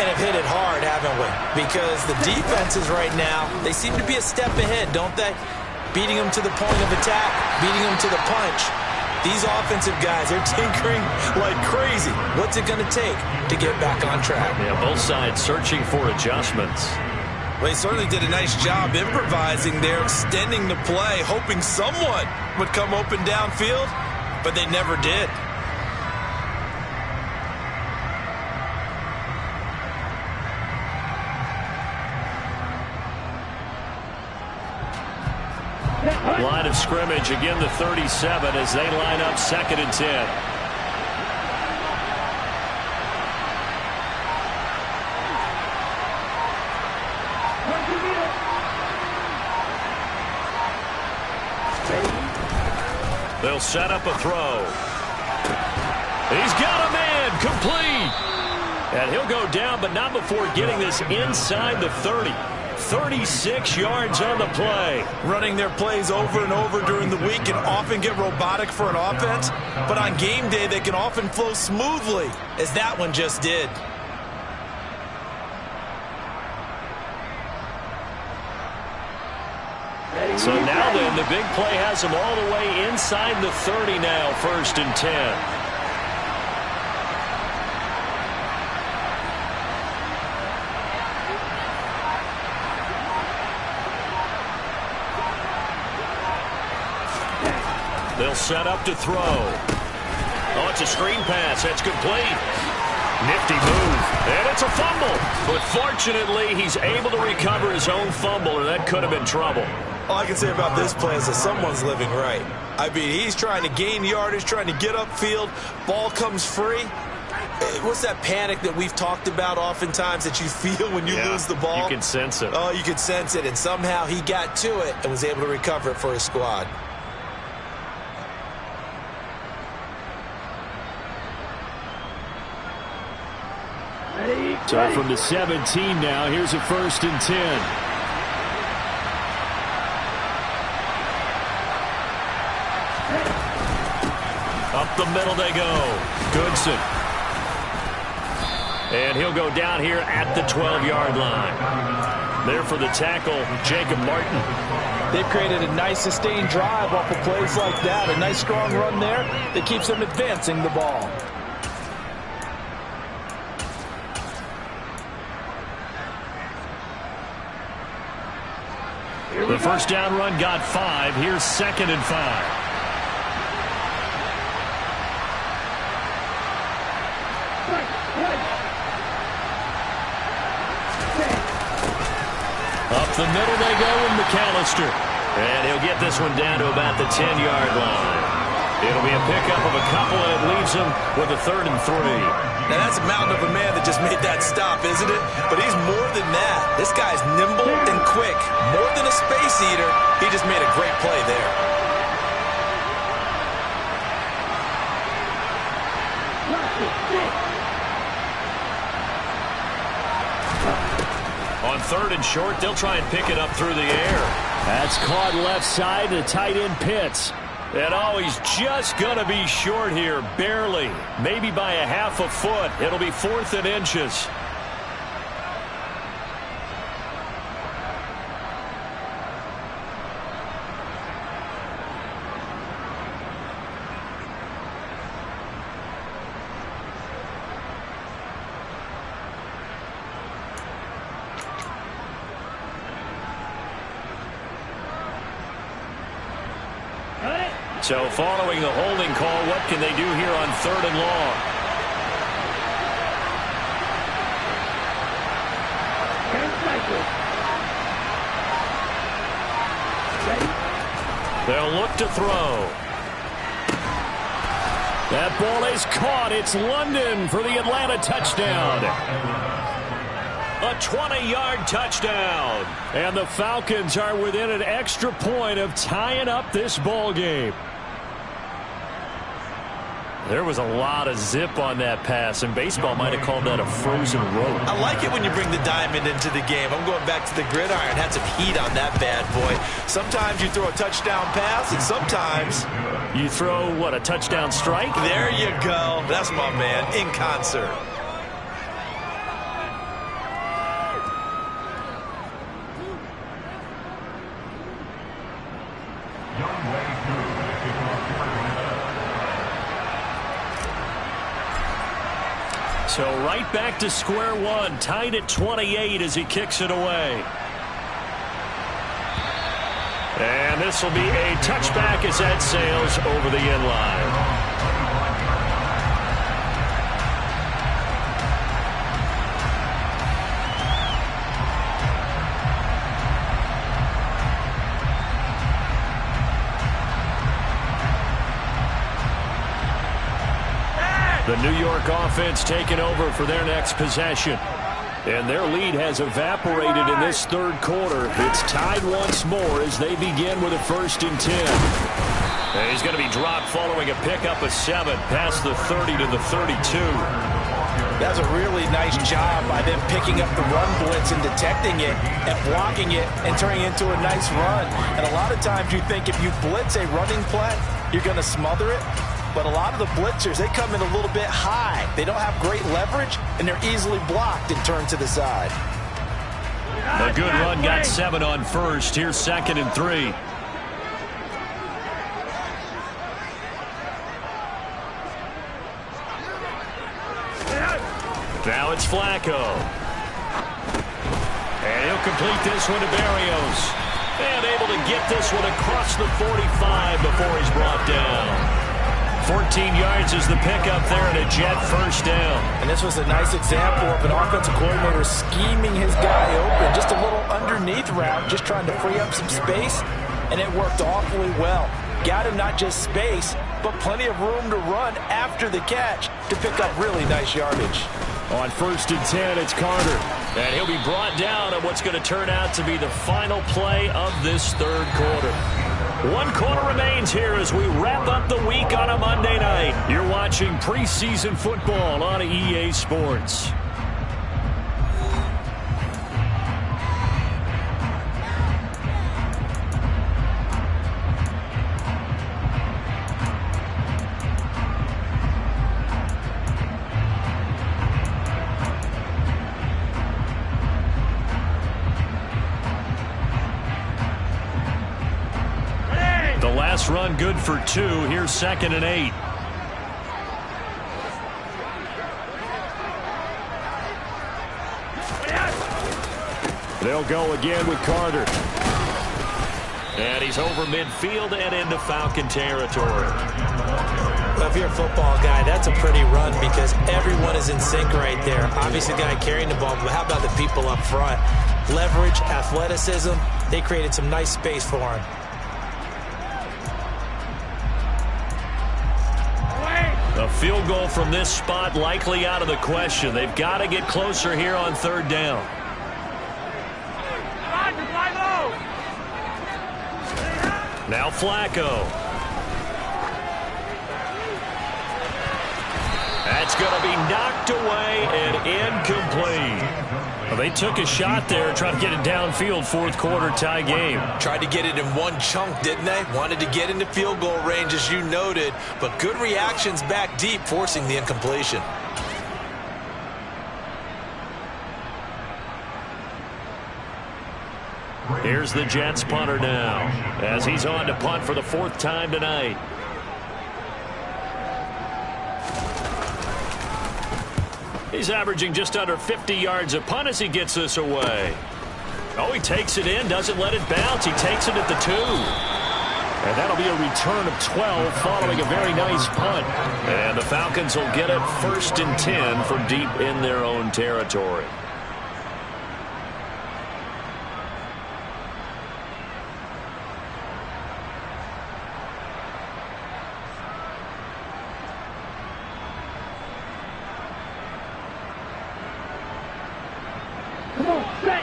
And have hit it hard, haven't we? Because the defenses right now, they seem to be a step ahead, don't they? Beating them to the point of attack, beating them to the punch. These offensive guys, they're tinkering like crazy. What's it going to take to get back on track? Yeah, both sides searching for adjustments. Well, they certainly did a nice job improvising there, extending the play, hoping someone would come open downfield, but they never did. Line of scrimmage, again the 37 as they line up 2nd and 10. They'll set up a throw. He's got a man, complete. And he'll go down, but not before getting this inside the 30. 36 yards on the play. Running their plays over and over during the week can often get robotic for an offense, but on game day they can often flow smoothly, as that one just did. So now then, the big play has them all the way inside the 30 now, 1st and 10. They'll set up to throw. Oh, it's a screen pass. That's complete. Nifty move. And it's a fumble. But fortunately, he's able to recover his own fumble, or that could have been trouble. All I can say about this play is that someone's living right. I mean, he's trying to gain yardage, trying to get upfield. Ball comes free. What's that panic that we've talked about oftentimes that you feel when you lose the ball? You can sense it. Oh, you can sense it. And somehow he got to it and was able to recover it for his squad. So from the 17 now, here's a 1st and 10. Up the middle they go. Goodson. And he'll go down here at the 12-yard line. There for the tackle, Jacob Martin. They've created a nice sustained drive off of plays like that. A nice strong run there that keeps them advancing the ball. The first down run got 5. Here's 2nd and 5. Up the middle they go with McAllister. And he'll get this one down to about the 10-yard line. It'll be a pickup of a couple, and it leaves him with a 3rd and 3. Now, that's a mountain of a man that just made that stop, isn't it? But he's more than that. This guy's nimble and quick. More than a space eater, he just made a great play there. On 3rd and short. They'll try and pick it up through the air. That's caught left side to tight end Pitts. And oh, he's just going to be short here, barely. Maybe by a half a foot. It'll be 4th and inches. So following the holding call, what can they do here on 3rd and long? They'll look to throw. That ball is caught. It's London for the Atlanta touchdown. A 20-yard touchdown. And the Falcons are within an extra point of tying up this ball game. There was a lot of zip on that pass, and baseball might have called that a frozen rope. I like it when you bring the diamond into the game. I'm going back to the gridiron. Had some heat on that bad boy. Sometimes you throw a touchdown pass, and sometimes you throw, what, a touchdown strike? There you go. That's my man, in concert. So right back to square one, tied at 28 as he kicks it away. And this will be a touchback as that sails over the end line. The New York offense taking over for their next possession. And their lead has evaporated in this 3rd quarter. It's tied once more as they begin with a 1st and 10. And he's going to be dropped following a pickup of 7 past the 30 to the 32. That's a really nice job by them picking up the run blitz and detecting it and blocking it and turning it into a nice run. And a lot of times you think if you blitz a running play, you're going to smother it. But a lot of the blitzers, they come in a little bit high. They don't have great leverage, and they're easily blocked and turned to the side. A good run got 7 on first. Here's 2nd and 3. Now it's Flacco. And he'll complete this one to Barrios. And able to get this one across the 45 before he's brought down. 14 yards is the pickup there and a Jet 1st down. And this was a nice example of an offensive coordinator scheming his guy open. Just a little underneath route, just trying to free up some space, and it worked awfully well. Got him not just space, but plenty of room to run after the catch to pick up really nice yardage. On 1st and 10, it's Carter. And he'll be brought down on what's going to turn out to be the final play of this 3rd quarter. 1 quarter remains here as we wrap up the week on a Monday night. You're watching preseason football on EA Sports. Run good for 2. Here's 2nd and 8. They'll go again with Carter. And he's over midfield and into Falcon territory. Well, if you're a football guy, that's a pretty run because everyone is in sync right there. Obviously, the guy carrying the ball, but how about the people up front? Leverage, athleticism, they created some nice space for him. A field goal from this spot likely out of the question. They've got to get closer here on 3rd down. Now Flacco. That's going to be knocked away and incomplete. Well, they took a shot there, trying to get it downfield, fourth quarter tie game. Tried to get it in one chunk, didn't they? Wanted to get into field goal range, as you noted, but good reactions back deep, forcing the incompletion. Here's the Jets punter now, as he's on to punt for the fourth time tonight. He's averaging just under 50 yards a punt as he gets this away. Oh, he takes it in, doesn't let it bounce. He takes it at the 2. And that'll be a return of 12 following a very nice punt. And the Falcons will get it 1st and 10 from deep in their own territory.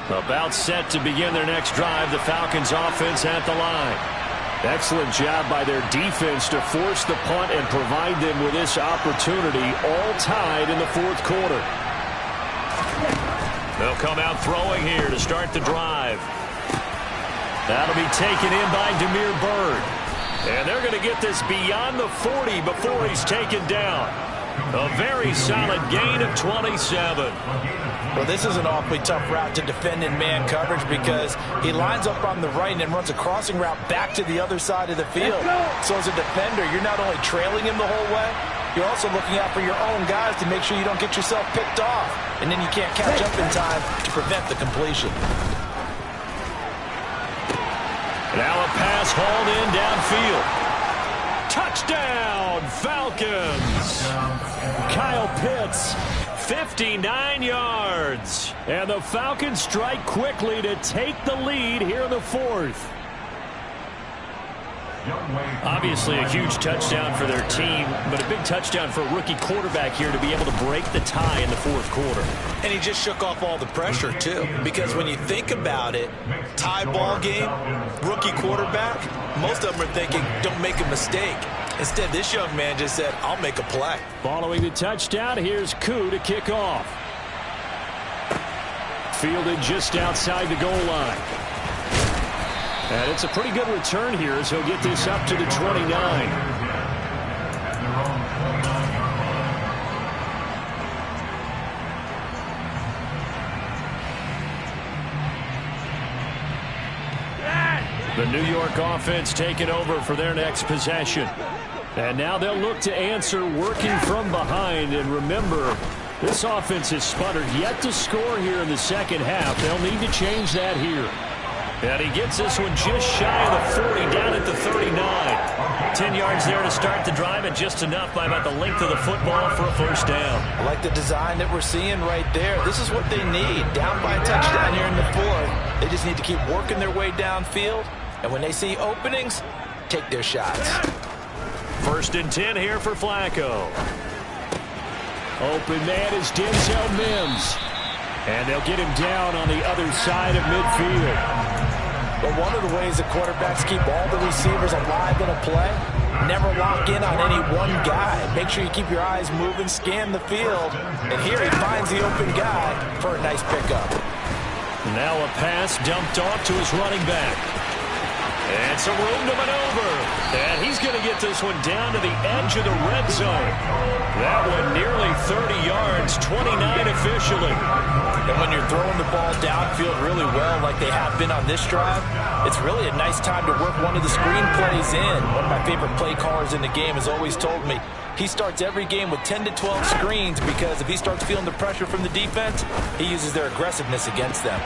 About set to begin their next drive. The Falcons offense at the line. Excellent job by their defense to force the punt and provide them with this opportunity, all tied in the fourth quarter. They'll come out throwing here to start the drive. That'll be taken in by Damiere Byrd. And they're going to get this beyond the 40 before he's taken down. A very solid gain of 27. Well, this is an awfully tough route to defend in man coverage because he lines up on the right and then runs a crossing route back to the other side of the field. So as a defender, you're not only trailing him the whole way, you're also looking out for your own guys to make sure you don't get yourself picked off. And then you can't catch up in time to prevent the completion. Now a pass hauled in downfield. Touchdown, Falcons! Kyle Pitts, 59 yards. And the Falcons strike quickly to take the lead here in the fourth. Obviously a huge touchdown for their team, but a big touchdown for a rookie quarterback here to be able to break the tie in the fourth quarter. And he just shook off all the pressure, too, because when you think about it, tie ball game, rookie quarterback, most of them are thinking, don't make a mistake. Instead, this young man just said, I'll make a play. Following the touchdown, here's Koo to kick off. Fielded just outside the goal line. And it's a pretty good return here as he'll get this up to the 29. The New York offense taking over for their next possession. And now they'll look to answer working from behind. And remember, this offense has sputtered yet to score here in the second half. They'll need to change that here. And he gets this one just shy of the 40, down at the 39. 10 yards there to start the drive, and just enough by about the length of the football for a first down. I like the design that we're seeing right there. This is what they need. Down by a touchdown here in the fourth. They just need to keep working their way downfield. And when they see openings, take their shots. 1st and 10 here for Flacco. Open man is Denzel Mims. And they'll get him down on the other side of midfield. But one of the ways that quarterbacks keep all the receivers alive in a play, never lock in on any one guy. Make sure you keep your eyes moving, scan the field. And here he finds the open guy for a nice pickup. Now a pass dumped off to his running back. And some room to maneuver. And he's going to get this one down to the edge of the red zone. That one nearly 30 yards, 29 officially. And when you're throwing the ball downfield really well like they have been on this drive, it's really a nice time to work one of the screen plays in. One of my favorite play callers in the game has always told me he starts every game with 10 to 12 screens because if he starts feeling the pressure from the defense, he uses their aggressiveness against them.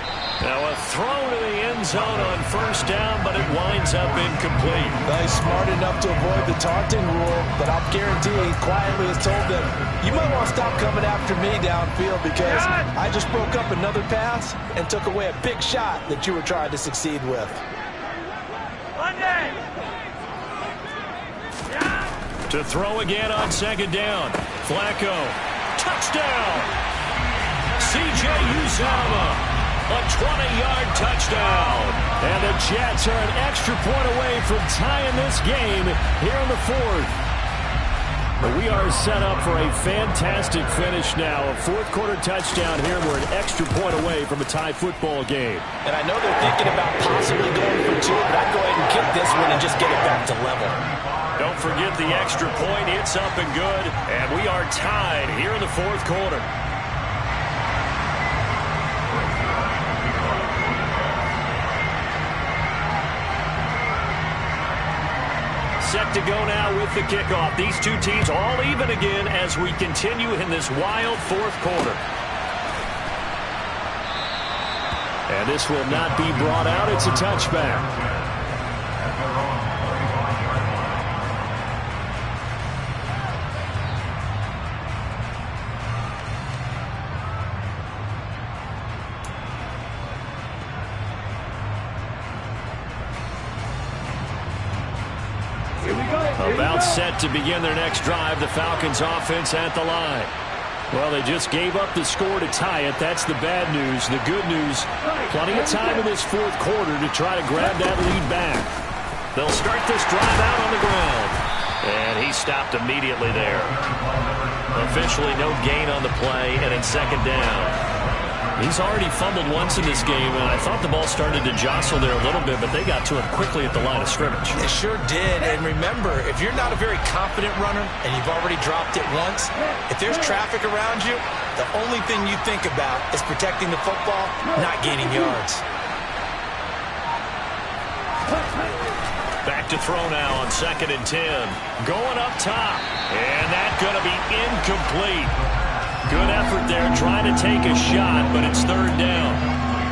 Now a throw to the end zone on first down, but it winds up incomplete. He's smart enough to avoid the taunting rule, but I'll guarantee he quietly has told them, you might want to stop coming after me downfield because I just broke up another pass and took away a big shot that you were trying to succeed with. To throw again on second down. Flacco. Touchdown. C.J. Uzomah. A 20-yard touchdown. And the Jets are an extra point away from tying this game here in the fourth. We are set up for a fantastic finish now. A fourth-quarter touchdown here. We're an extra point away from a tie football game. And I know they're thinking about possibly going for two, but I'd go ahead and kick this one and just get it back to level. Don't forget the extra point. It's up and good. And we are tied here in the fourth quarter. Set to go now with the kickoff. These two teams all even again as we continue in this wild fourth quarter. And this will not be brought out. It's a touchback. About set to begin their next drive. The Falcons offense at the line. Well, they just gave up the score to tie it. That's the bad news. The good news, plenty of time in this fourth quarter to try to grab that lead back. They'll start this drive out on the ground. And he stopped immediately there. Officially no gain on the play, and it's second down. He's already fumbled once in this game, and I thought the ball started to jostle there a little bit, but they got to him quickly at the line of scrimmage. It sure did, and remember, if you're not a very confident runner and you've already dropped it once, if there's traffic around you, the only thing you think about is protecting the football, not gaining yards. Back to throw now on 2nd and 10. Going up top, and that's going to be incomplete. Good effort there trying to take a shot, but it's third down.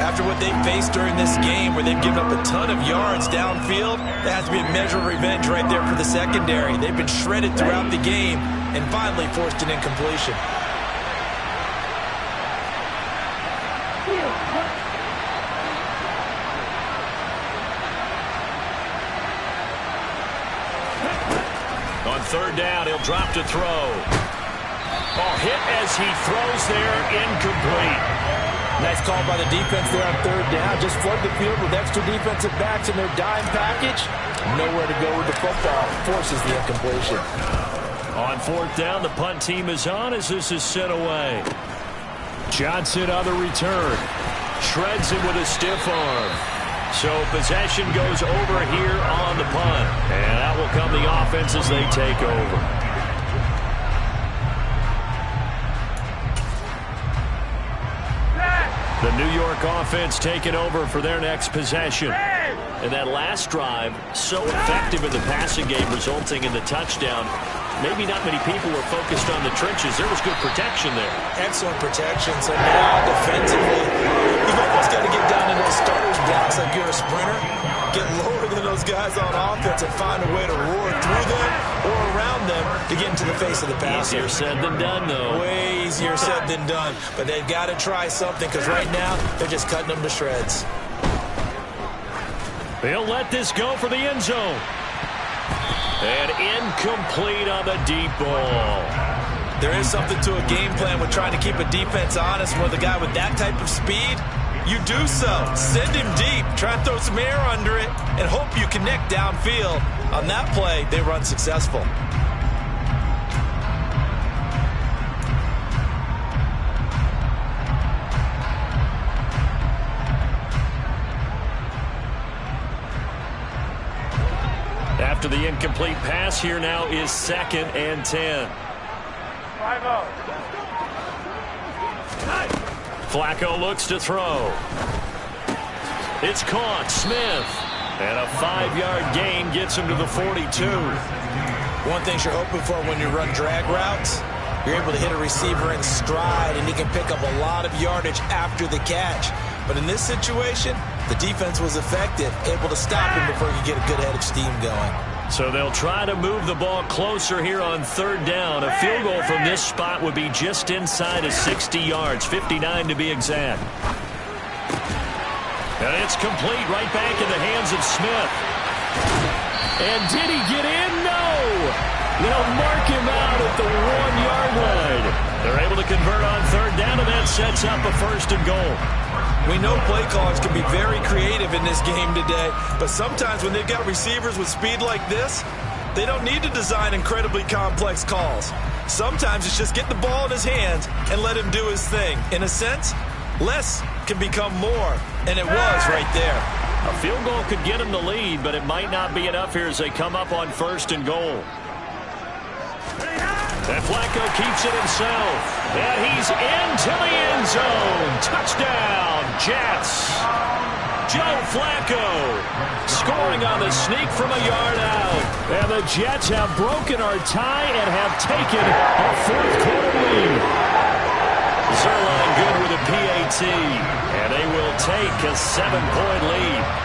After what they've faced during this game where they've given up a ton of yards downfield, that has to be a measure of revenge right there for the secondary. They've been shredded throughout the game and finally forced an incompletion. On third down, he'll drop to throw. Oh, hit as he throws there, incomplete. Nice call by the defense there on third down. Just flood the field with extra defensive backs in their dime package. Nowhere to go with the football. Forces the incompletion. On fourth down, the punt team is on as this is sent away. Johnson on the return. Shreds him with a stiff arm. So possession goes over here on the punt. And out will come the offense as they take over. The New York offense taking over for their next possession. And that last drive, so effective in the passing game, resulting in the touchdown. Maybe not many people were focused on the trenches. There was good protection there. Excellent protection. So now defensively, you've almost got to get down to those starters blocks like you're a sprinter. Get lower than those guys on offense and find a way to roar through them or around them to get into the face of the passer. Easier said than done, though. Way easier said than done. But they've got to try something because right now they're just cutting them to shreds. They'll let this go for the end zone. And incomplete on the deep ball. There is something to a game plan with trying to keep a defense honest with a guy with that type of speed. You do so. Send him deep. Try and throw some air under it and hope you connect downfield. On that play, they run successful. After the incomplete pass, here now is 2nd and 10. Flacco looks to throw. It's caught. Smith. And a 5-yard gain gets him to the 42. One thing you're hoping for when you run drag routes, you're able to hit a receiver in stride, and he can pick up a lot of yardage after the catch. But in this situation, the defense was effective, able to stop him before he could get a good head of steam going. So they'll try to move the ball closer here on third down. A field goal from this spot would be just inside of 60 yards, 59 to be exact. And it's complete right back in the hands of Smith. And did he get in? No! They'll mark him out at the 1-yard line. They're able to convert on third down, and that sets up a 1st and goal. We know play callers can be very creative in this game today, but sometimes when they've got receivers with speed like this, They don't need to design incredibly complex calls. Sometimes it's just get the ball in his hands and let him do his thing. In a sense, less can become more, and it was right there. A field goal could get him the lead, but it might not be enough here as they come up on 1st and goal. And Flacco keeps it himself. And he's into the end zone. Touchdown, Jets. Joe Flacco scoring on the sneak from a yard out. And the Jets have broken our tie and have taken a 4th quarter lead. Zerline good with a PAT. And they will take a 7-point lead.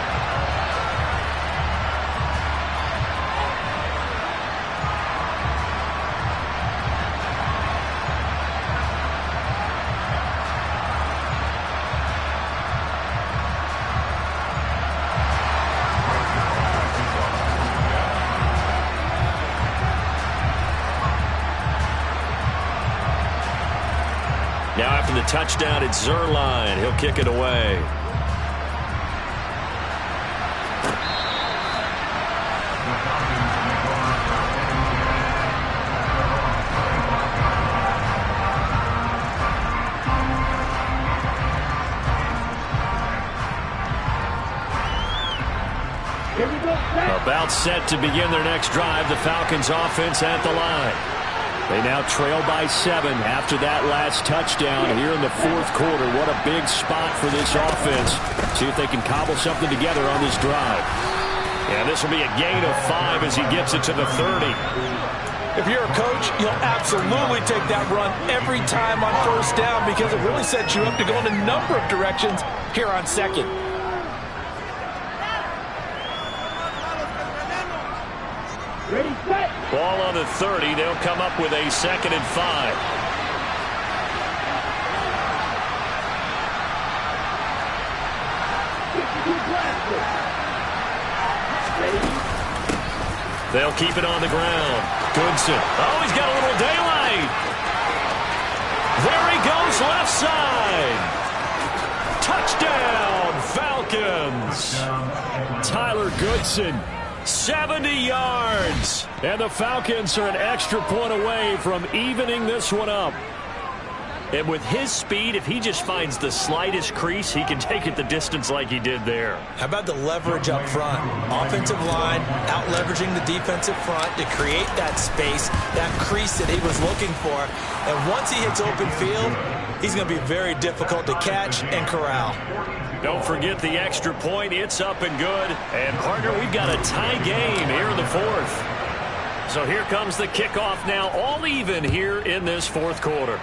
Now after the touchdown, it's Zerline. He'll kick it away. About set to begin their next drive. The Falcons offense at the line. They now trail by 7 after that last touchdown here in the 4th quarter. What a big spot for this offense. See if they can cobble something together on this drive. And this will be a gain of 5 as he gets it to the 30. If you're a coach, you'll absolutely take that run every time on 1st down because it really sets you up to go in a number of directions here on 2nd. Ball on the 30. They'll come up with a 2nd and 5. They'll keep it on the ground. Goodson. Oh, he's got a little daylight. There he goes left side. Touchdown, Falcons. Tyler Goodson. 70 yards. And the Falcons are an extra point away from evening this one up. And with his speed, if he just finds the slightest crease, he can take it the distance like he did there. How about the leverage up front? Offensive line out leveraging the defensive front to create that space, that crease that he was looking for. And once he hits open field, he's going to be very difficult to catch and corral. Don't forget the extra point. It's up and good. And, partner, we've got a tie game here in the 4th. So here comes the kickoff now, all even here in this 4th quarter.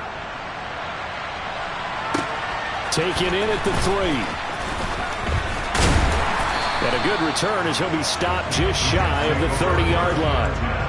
Taken in at the 3. And a good return as he'll be stopped just shy of the 30-yard line.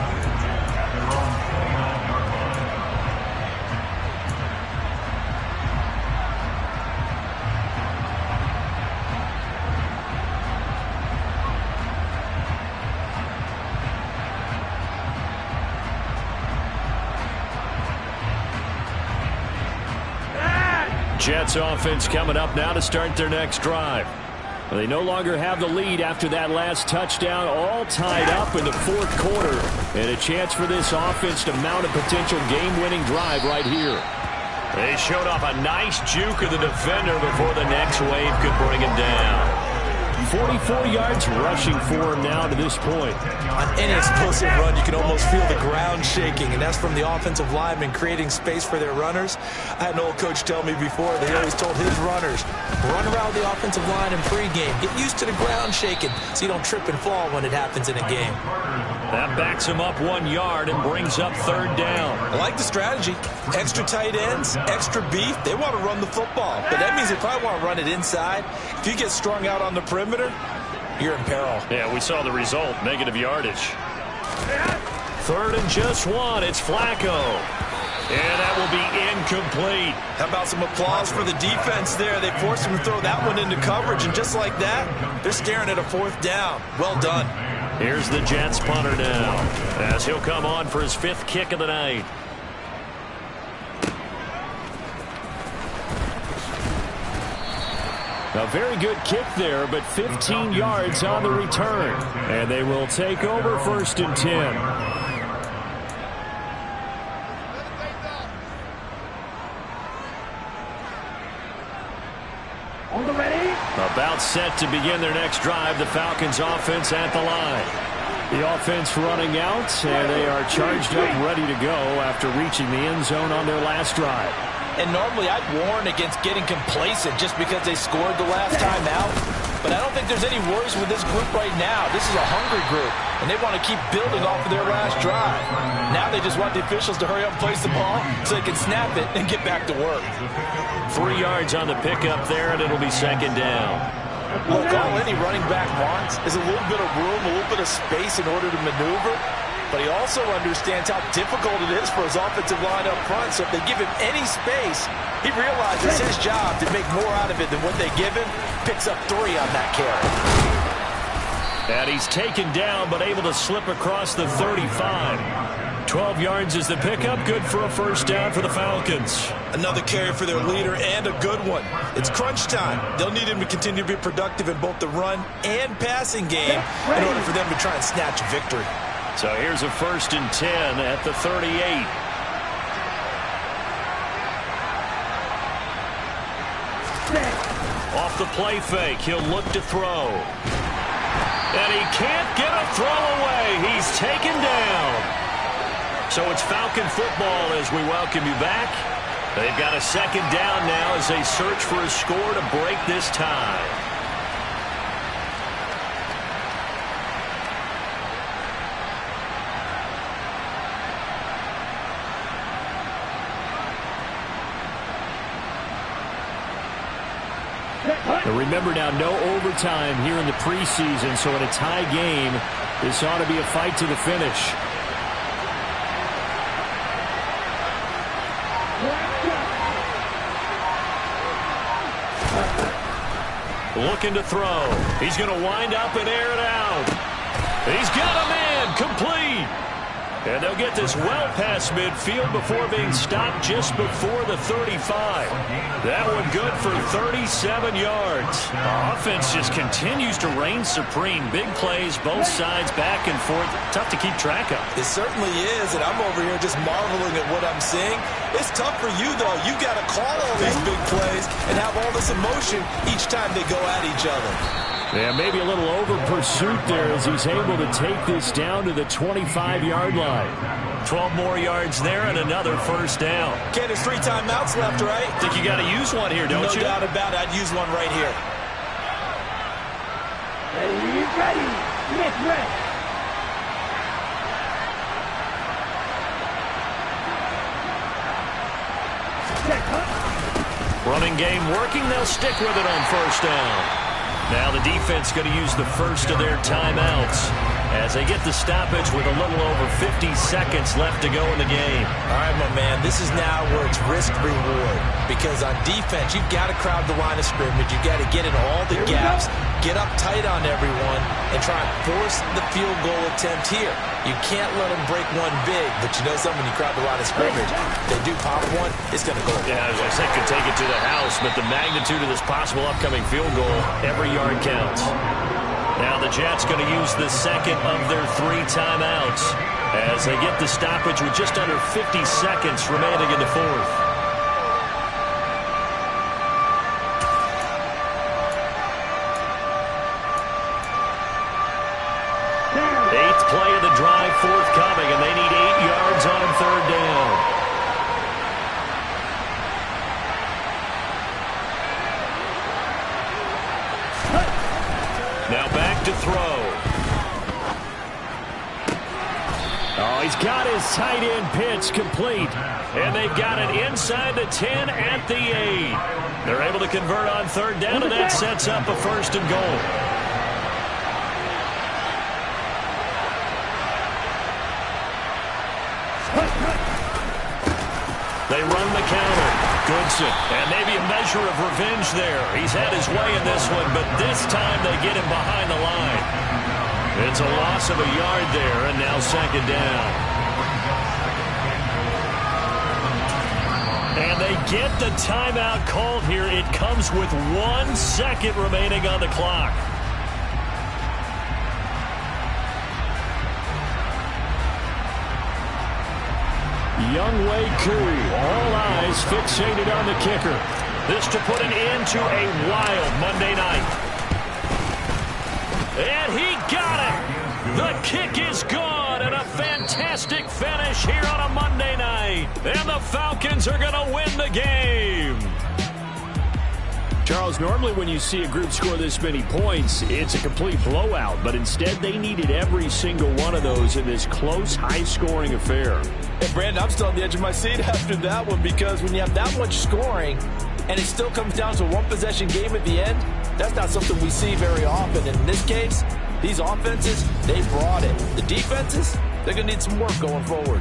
Jets offense coming up now to start their next drive. They no longer have the lead after that last touchdown, all tied up in the 4th quarter. And a chance for this offense to mount a potential game-winning drive right here. They showed off a nice juke of the defender before the next wave could bring him down. 44 yards rushing for him now to this point. On any explosive run, you can almost feel the ground shaking, and that's from the offensive linemen creating space for their runners. I had an old coach tell me before, they always told his runners, run around the offensive line in pregame. Get used to the ground shaking so you don't trip and fall when it happens in a game. That backs him up 1 yard and brings up 3rd down. I like the strategy. Extra tight ends, extra beef. They want to run the football, but that means they probably want to run it inside. If you get strung out on the perimeter, you're in peril. Yeah, we saw the result, negative yardage. 3rd and just 1. It's Flacco. And that will be incomplete. How about some applause for the defense there? They forced him to throw that one into coverage, and just like that, they're staring at a 4th down. Well done. Here's the Jets punter now, as he'll come on for his 5th kick of the night. A very good kick there, but 15 yards on the return. And they will take over 1st and 10. About set to begin their next drive, the Falcons offense at the line. The offense running out, and they are charged up, ready to go after reaching the end zone on their last drive. And normally I'd warn against getting complacent just because they scored the last time out. But I don't think there's any worries with this group right now. This is a hungry group, and they want to keep building off of their last drive. Now they just want the officials to hurry up and place the ball so they can snap it and get back to work. 3 yards on the pickup there, and it'll be 2nd down. Look, all any running back wants is a little bit of room, a little bit of space in order to maneuver. But he also understands how difficult it is for his offensive line up front. So if they give him any space, he realizes his job to make more out of it than what they give him. Picks up 3 on that carry. And he's taken down, but able to slip across the 35. 12 yards is the pickup. Good for a 1st down for the Falcons. Another carry for their leader, and a good one. It's crunch time. They'll need him to continue to be productive in both the run and passing game in order for them to try and snatch victory. So here's a 1st and 10 at the 38. Off the play fake, he'll look to throw. And he can't get a throw away. He's taken down. So it's Falcon football as we welcome you back. They've got a 2nd down now as they search for a score to break this tie. But remember now, no overtime here in the preseason, so in a tie game, this ought to be a fight to the finish. Looking to throw. He's going to wind up and air it out. He's got a man complete. And they'll get this well past midfield before being stopped just before the 35. That one good for 37 yards. Our offense just continues to reign supreme. Big plays, both sides, back and forth. Tough to keep track of. It certainly is, and I'm over here just marveling at what I'm seeing. It's tough for you, though. You got to call all these big plays and have all this emotion each time they go at each other. Yeah, maybe a little over pursuit there as he's able to take this down to the 25-yard line. 12 more yards there and another 1st down. Ken, there's 3 timeouts left, right? Think you got to use one here, don't you? No doubt about it. I'd use one right here. Ready. Get ready. Running game working. They'll stick with it on 1st down. Now the defense going to use the first of their timeouts as they get the stoppage with a little over 50 seconds left to go in the game. All right, my man, this is now where it's risk-reward. Because on defense, you've got to crowd the line of scrimmage. You've got to get in all the gaps, get up tight on everyone, and try and force the field goal attempt here. You can't let them break one big, but you know something, when you crowd the line of scrimmage, they do pop one, it's going to go. Yeah, as I said, could take it to the house, but the magnitude of this possible upcoming field goal, every yard counts. Now the Jets going to use the 2nd of their 3 timeouts as they get the stoppage with just under 50 seconds remaining in the 4th. Play of the drive forthcoming, and they need 8 yards on 3rd down. Now back to throw. Oh, he's got his tight end pitch complete. And they've got it inside the 10 at the 8. They're able to convert on 3rd down, and that sets up a 1st and goal. They run the counter. Goodson. And maybe a measure of revenge there. He's had his way in this one, but this time they get him behind the line. It's a loss of a yard there, and now 2nd down. And And they get the timeout called here. It comes with 1 second remaining on the clock. Younghoe Koo, all eyes fixated on the kicker. This to put an end to a wild Monday night. And he got it. The kick is gone, and a fantastic finish here on a Monday night. And the Falcons are going to win the game. Charles, normally when you see a group score this many points, it's a complete blowout. But instead, they needed every single one of those in this close, high-scoring affair. And Brandon, I'm still on the edge of my seat after that one, because when you have that much scoring and it still comes down to a one-possession game at the end, that's not something we see very often. And in this case, these offenses, they brought it. The defenses, they're going to need some work going forward.